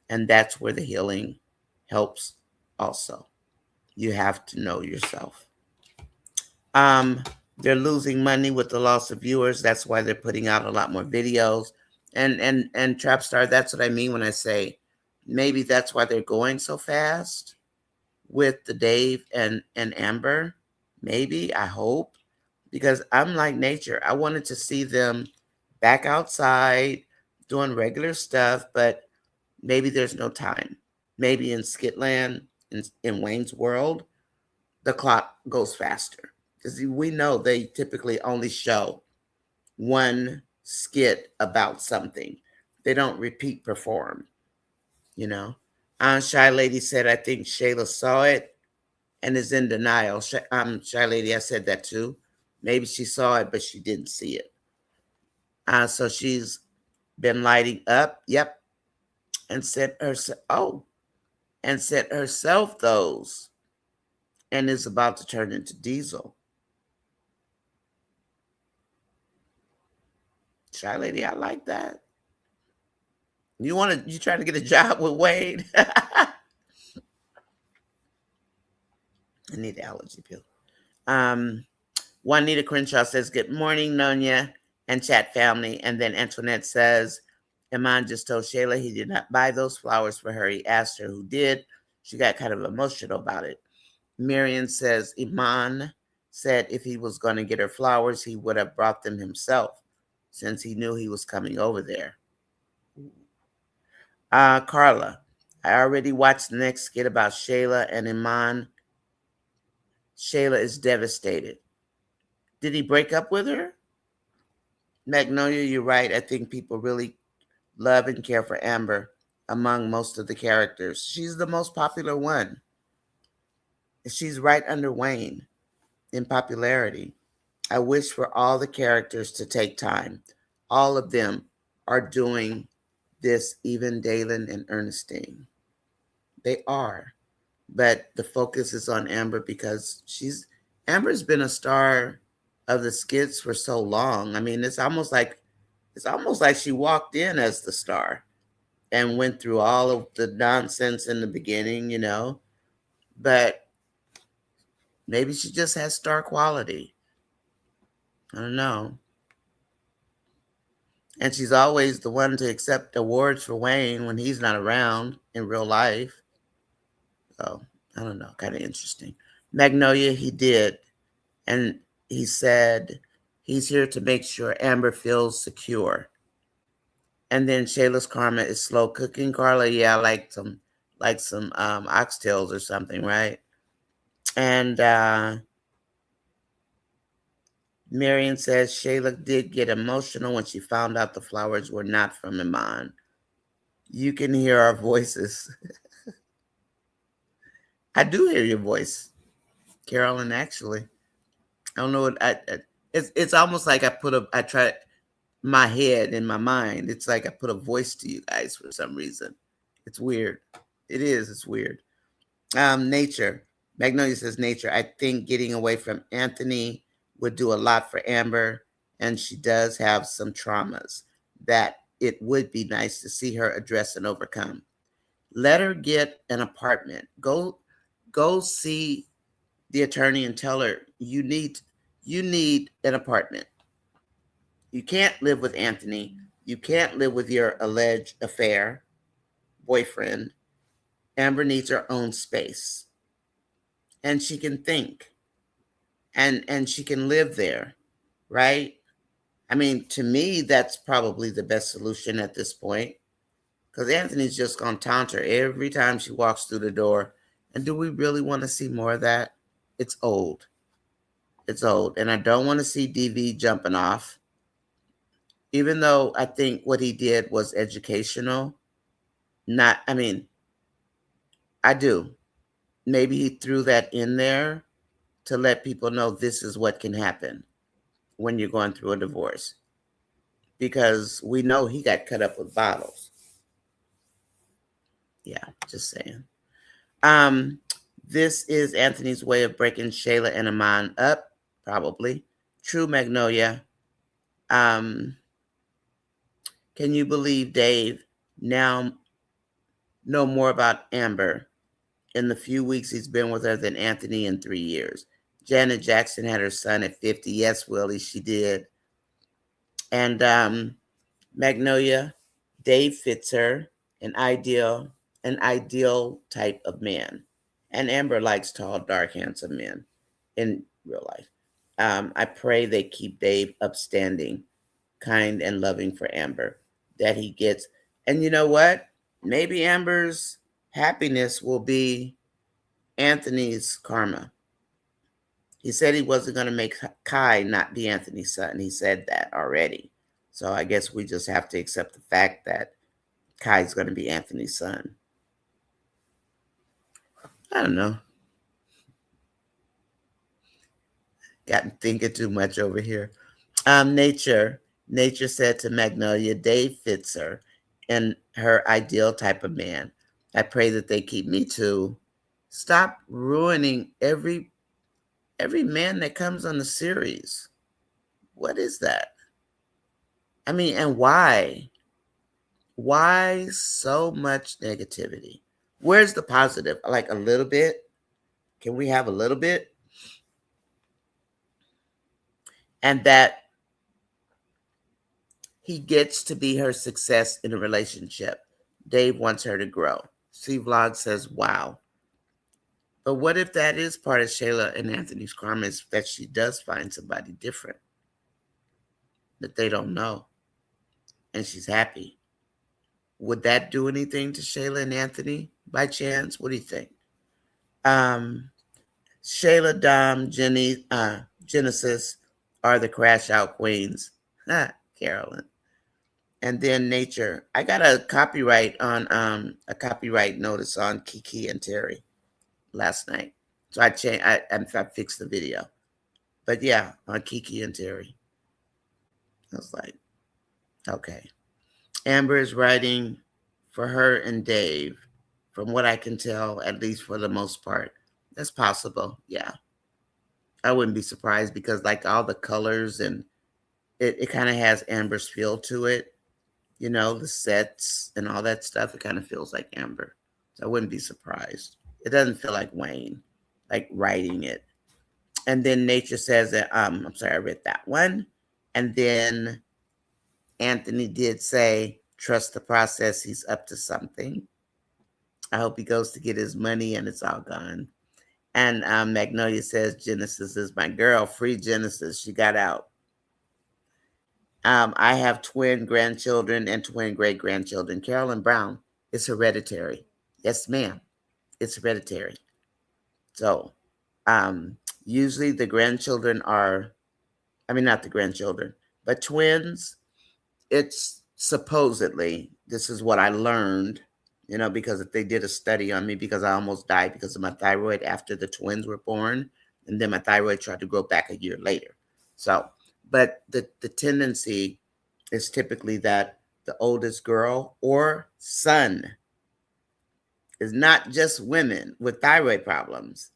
And that's where the healing helps also. You have to know yourself. Um, they're losing money with the loss of viewers. That's why they're putting out a lot more videos. And Trapstar, that's what I mean when I say maybe that's why they're going so fast with the Dave and Amber. Maybe, I hope, because I'm like nature. I wanted to see them back outside doing regular stuff, but maybe there's no time. Maybe in Skitland, in Wayne's world, the clock goes faster. Because we know they typically only show one skit about something. They don't repeat perform, you know. Shy Lady said, I think Shayla saw it and is in denial. Shy Lady, I said that too. Maybe she saw it, but she didn't see it. So she's been lighting up. Yep. And sent herself those and is about to turn into Diesel. Shy Lady, I like that. You trying to get a job with Wade? I need the allergy pill. Juanita Crenshaw says, good morning, Nonya and chat family. And then Antoinette says, Iman just told Shayla he did not buy those flowers for her. He asked her who did. She got kind of emotional about it. Marion says, Iman said if he was going to get her flowers, he would have brought them himself since he knew he was coming over there. Carla, I already watched the next skit about Shayla and Iman. Shayla is devastated. Did he break up with her? Magnolia, you're right. I think people really love and care for Amber among most of the characters. She's the most popular one. She's right under Wayne in popularity. I wish for all the characters to take time. All of them are doing this, even Dalen and Ernestine. They are. But the focus is on Amber because Amber's been a star of the skits for so long. I mean, it's almost like she walked in as the star and went through all of the nonsense in the beginning, but maybe she just has star quality. I don't know. And she's always the one to accept awards for Wayne when he's not around in real life. So, I don't know. Kind of interesting. Magnolia, he did. And he said he's here to make sure Amber feels secure. And then Shayla's karma is slow cooking. Carla, yeah, like some oxtails or something, right? And Marion says Shayla did get emotional when she found out the flowers were not from Iman. You can hear our voices. I do hear your voice, Carolyn, actually. I don't know what it's almost like I try my head in my mind. It's like I put a voice to you guys for some reason. It's weird. It's weird. Nature. Magnolia says nature. I think getting away from Anthony would do a lot for Amber, and she does have some traumas that it would be nice to see her address and overcome. Let her get an apartment. Go see the attorney and tell her you need an apartment. You can't live with Anthony. You can't live with your alleged affair boyfriend. Amber needs her own space. And she can think. And she can live there, right? I mean, to me, that's probably the best solution at this point because Anthony's just going to taunt her every time she walks through the door. And do we really want to see more of that? It's old. It's old. And I don't want to see DV jumping off. Even though I think what he did was educational, not, I mean, I do. Maybe he threw that in there to let people know this is what can happen when you're going through a divorce. Because we know he got cut up with bottles. Yeah, just saying. Um, this is Anthony's way of breaking Shayla and Aman up, probably. True Magnolia. Can you believe Dave now know more about Amber in the few weeks he's been with her than Anthony in 3 years? Janet Jackson had her son at 50. Yes, Willie, she did. And Magnolia, Dave fits her, an ideal type of man. And Amber likes tall, dark, handsome men in real life. I pray they keep Dave upstanding, kind, and loving for Amber, that he gets. And you know what? Maybe Amber's happiness will be Anthony's karma. He said he wasn't going to make Kai not be Anthony's son. He said that already. So I guess we just have to accept the fact that Kai's going to be Anthony's son. I don't know. Gotten thinking too much over here. Nature said to Magnolia, Dave fits her and her ideal type of man. I pray that they keep me too. Stop ruining every man that comes on the series. What is that? I mean, and why? Why so much negativity? Where's the positive? Like a little bit? Can we have a little bit? And that he gets to be her success in a relationship. Dave wants her to grow. C Vlog says, wow. But what if that is part of Shayla and Anthony's karma, is that she does find somebody different that they don't know and she's happy? Would that do anything to Shayla and Anthony by chance? What do you think? Shayla, Dom, Genesis are the crash out queens. Carolyn. And then Nature. I got a copyright notice on Kiki and Terry last night. So I fixed the video. But yeah, on Kiki and Terry. I was like, okay. Amber is writing for her and Dave, from what I can tell, at least for the most part. That's possible, yeah. I wouldn't be surprised because like all the colors and it kind of has Amber's feel to it. You know, the sets and all that stuff, it kind of feels like Amber. So I wouldn't be surprised. It doesn't feel like Wayne, like writing it. And then Nature says that, I'm sorry, I read that one. And then Anthony did say, trust the process. He's up to something. I hope he goes to get his money and it's all gone. And Magnolia says, Genesis is my girl. Free Genesis. She got out. I have twin grandchildren and twin great-grandchildren. Carolyn Brown, it's hereditary. Yes, ma'am. It's hereditary. So usually the grandchildren are, not the grandchildren, but twins, it's supposedly, this is what I learned, because if they did a study on me, because I almost died because of my thyroid after the twins were born, and then my thyroid tried to grow back a year later. So, but the tendency is typically that the oldest girl or son is not just women with thyroid problems.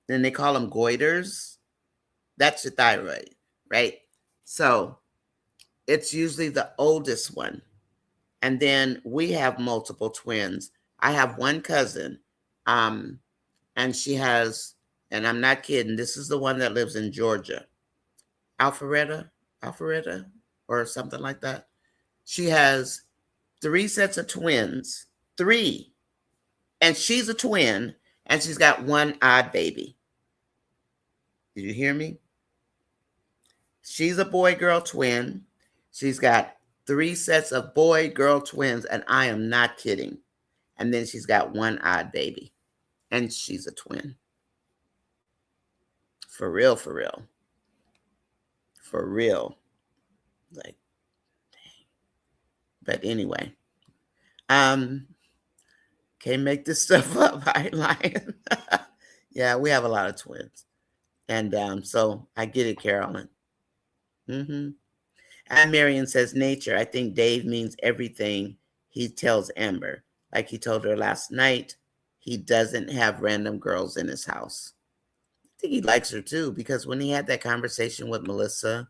Then they call them goiters. That's your thyroid, right? So it's usually the oldest one. And then we have multiple twins. I have one cousin, and she has, and I'm not kidding, this is the one that lives in Georgia. Alpharetta, or something like that. She has 3 sets of twins, 3. And she's a twin, and she's got 1 odd baby. Did you hear me? She's a boy-girl twin. She's got 3 sets of boy-girl twins, and I am not kidding. And then she's got 1 odd baby, and she's a twin. For real, for real. For real. Like, dang. But anyway, can't make this stuff up. I ain't lying. Yeah, we have a lot of twins. And so I get it, Carolyn. Mm-hmm. And Marion says, nature. I think Dave means everything he tells Amber. Like he told her last night, he doesn't have random girls in his house. I think he likes her too, because when he had that conversation with Melissa,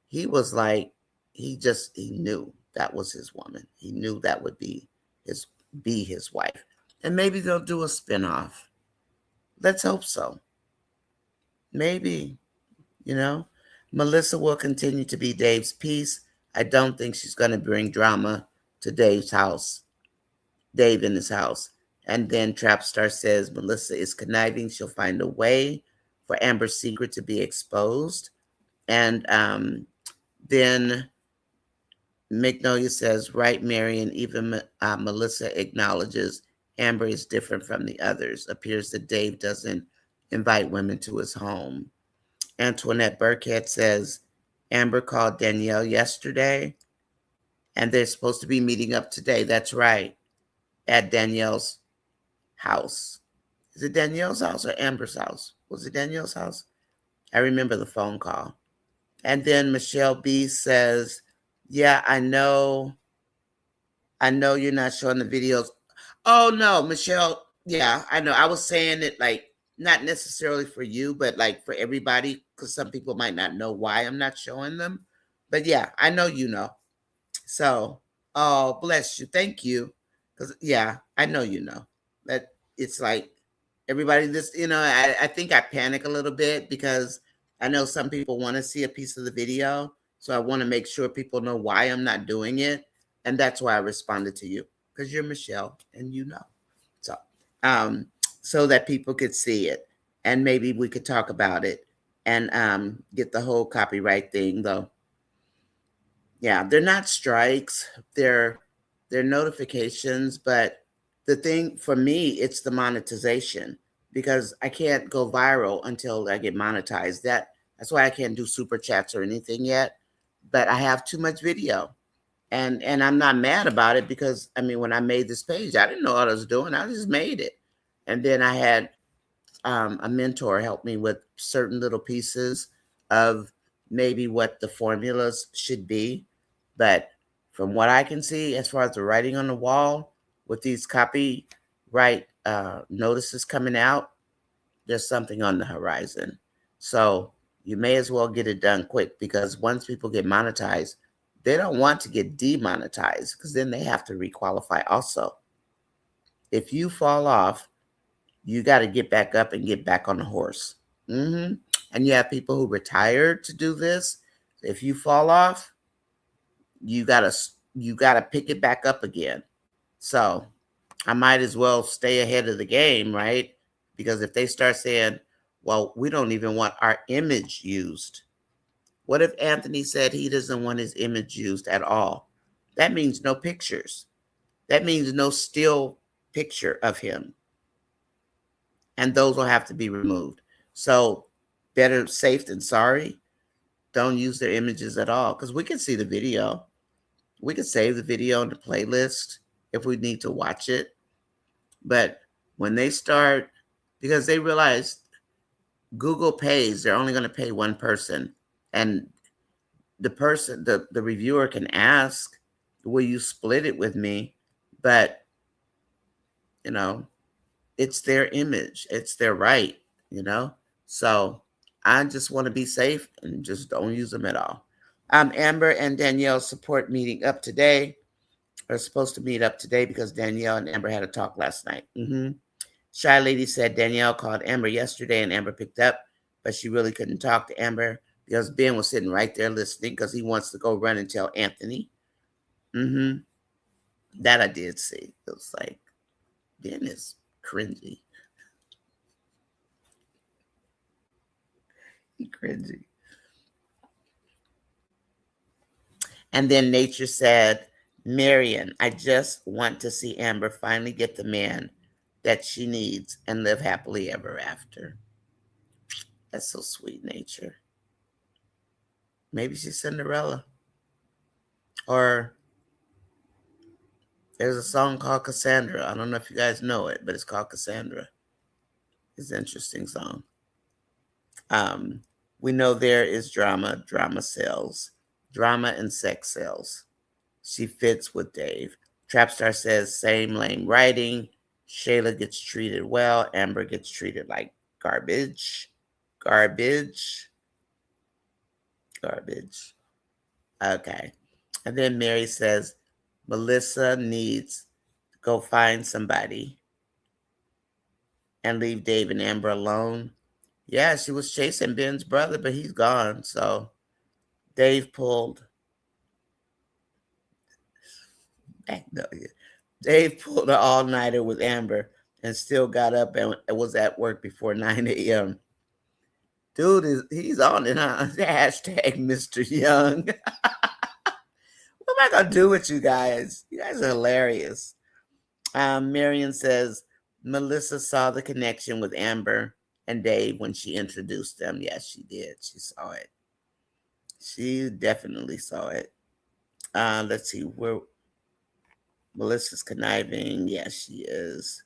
he was like, he knew that was his woman. He knew that would be his wife. And maybe they'll do a spinoff. Let's hope so. Maybe, you know. Melissa will continue to be Dave's piece. I don't think she's going to bring drama to Dave's house, Dave in his house. And then Trapstar says Melissa is conniving. She'll find a way for Amber's secret to be exposed. And then Magnolia says, right, Marion, even Melissa acknowledges Amber is different from the others. Appears that Dave doesn't invite women to his home. Antoinette Burkhead says, Amber called Danielle yesterday, and they're supposed to be meeting up today. That's right, at Danielle's house. Is it Danielle's house or Amber's house? Was it Danielle's house? I remember the phone call. And then Michelle B says, yeah, I know you're not showing the videos. Oh, no, Michelle. Yeah, I know. I was saying it like not necessarily for you, but like for everybody, because some people might not know why I'm not showing them. But yeah, I know you know. So, oh, bless you. Thank you. Because, yeah, I know you know. That it's like everybody, I think I panic a little bit because I know some people want to see a piece of the video. So I want to make sure people know why I'm not doing it. And that's why I responded to you, because you're Michelle and you know. So, so that people could see it and maybe we could talk about it and get the whole copyright thing, though. Yeah, they're not strikes, they're notifications, but the thing for me, it's the monetization, because I can't go viral until I get monetized. That's why I can't do super chats or anything yet, but I have too much video. And I'm not mad about it, because I mean, when I made this page, I didn't know what I was doing. I just made it. And then I had a mentor help me with certain little pieces of maybe what the formulas should be. But from what I can see, as far as the writing on the wall with these copyright notices coming out, there's something on the horizon. So you may as well get it done quick, because once people get monetized, they don't want to get demonetized, because then they have to requalify also. If you fall off, you got to get back up and get back on the horse. Mm-hmm. And you have people who retired to do this. If you fall off, you gotta pick it back up again. So I might as well stay ahead of the game, right? Because if they start saying, well, we don't even want our image used. What if Anthony said he doesn't want his image used at all? That means no pictures. That means no still picture of him. And those will have to be removed. So better safe than sorry. Don't use their images at all, because we can see the video. We can save the video in the playlist if we need to watch it. But when they start, because they realize Google pays, they're only going to pay one person. And the person, the reviewer can ask, will you split it with me? But, it's their image. It's their right, So I just want to be safe and just don't use them at all. Amber and Danielle support meeting up today. Are supposed to meet up today because Danielle and Amber had a talk last night. Shy Lady said Danielle called Amber yesterday and Amber picked up, but she really couldn't talk to Amber because Ben was sitting right there listening, because he wants to go run and tell Anthony. That I did see. It was like, Ben is cringy. He cringy. And then Nature said, Marion, I just want to see Amber finally get the man that she needs and live happily ever after. That's so sweet, Nature. Maybe she's Cinderella. Or there's a song called Cassandra. I don't know if you guys know it, but it's called Cassandra. It's an interesting song. We know there is drama. Drama sells. Drama and sex sells. She fits with Dave. Trapstar says, same lame writing. Shayla gets treated well. Amber gets treated like garbage. Garbage. Garbage. Okay. And then Mary says, Melissa needs to go find somebody and leave Dave and Amber alone. Yeah, she was chasing Ben's brother, but he's gone. So Dave pulled Dave pulled an all-nighter with Amber and still got up and was at work before 9 a.m. Dude, he's on it, huh? Hashtag Mr. Young. What am I going to do with you guys? You guys are hilarious. Marion says, Melissa saw the connection with Amber and Dave when she introduced them. Yes, she did. She saw it. She definitely saw it. Let's see. Where Melissa's conniving. Yes, she is.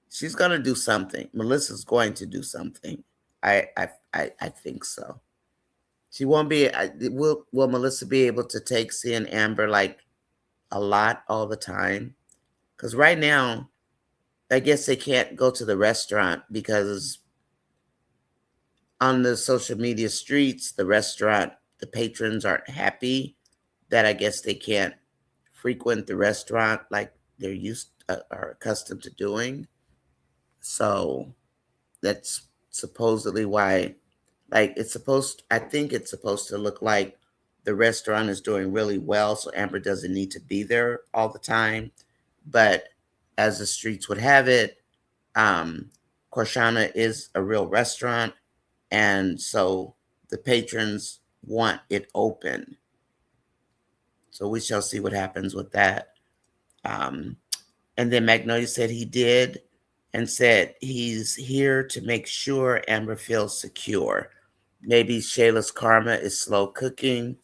She's going to do something. Melissa's going to do something. I think so. She won't be. Will Melissa be able to take seeing Amber like a lot all the time? Because right now, I guess they can't go to the restaurant because on the social media streets, the restaurant, the patrons aren't happy that I guess they can't frequent the restaurant like they're are accustomed to doing. So that's supposedly why, like I think it's supposed to look like the restaurant is doing really well, so Amber doesn't need to be there all the time. But as the streets would have it, Corshana is a real restaurant, and so the patrons want it open. So we shall see what happens with that. And then Magnolia said he did and said he's here to make sure Amber feels secure. Maybe Shayla's karma is slow cooking.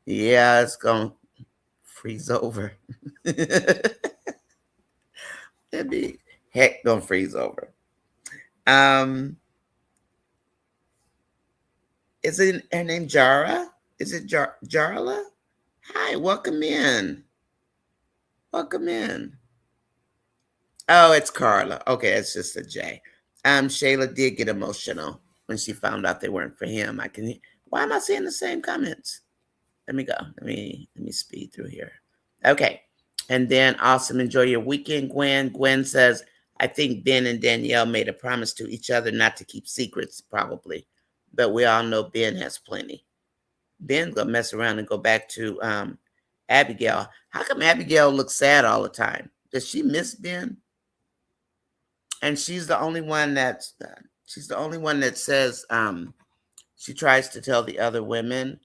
Yeah, it's going to freeze over. It'd be heck going to freeze over. Is it her name Jara? Is it Jarla? Hi, welcome in. Welcome in. Oh, it's Carla. Okay, it's just a J. Shayla did get emotional when she found out they weren't for him. Why am I seeing the same comments? Let me go. Let me speed through here. Okay. And then awesome. Enjoy your weekend, Gwen. Gwen says, I think Ben and Danielle made a promise to each other not to keep secrets, probably. But we all know Ben has plenty. Ben's gonna mess around and go back to Abigail. How come Abigail looks sad all the time? Does she miss Ben? And she's the only one that says she tries to tell the other women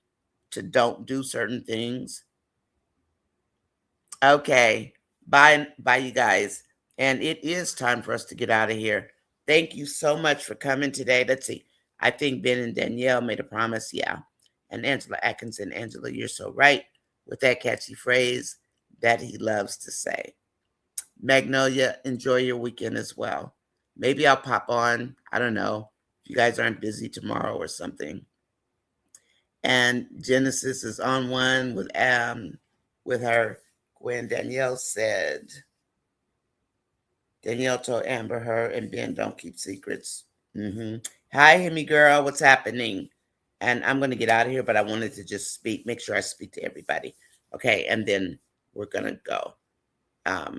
to don't do certain things. Okay, bye you guys. And it is time for us to get out of here. Thank you so much for coming today. Let's see. I think Ben and Danielle made a promise. Yeah. And Angela Atkinson, Angela, you're so right with that catchy phrase that he loves to say. Magnolia, enjoy your weekend as well. Maybe I'll pop on. I don't know. If you guys aren't busy tomorrow or something. And Genesis is on one with her. When Danielle said, Danielle told Amber her and Ben don't keep secrets. Hi, Hemi girl. What's happening? And I'm going to get out of here, but I wanted to just make sure I speak to everybody. Okay, and then we're going to go. I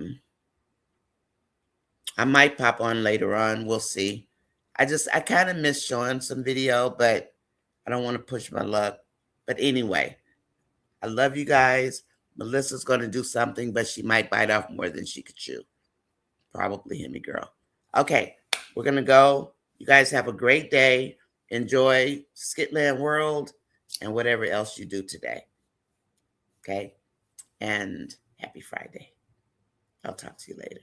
might pop on later on. We'll see. I kind of miss showing some video, but I don't want to push my luck. But anyway, I love you guys. Melissa's going to do something, but she might bite off more than she could chew. Probably Hemi girl. Okay, we're going to go. You guys have a great day. Enjoy Skitland World and whatever else you do today. Okay. And happy Friday. I'll talk to you later.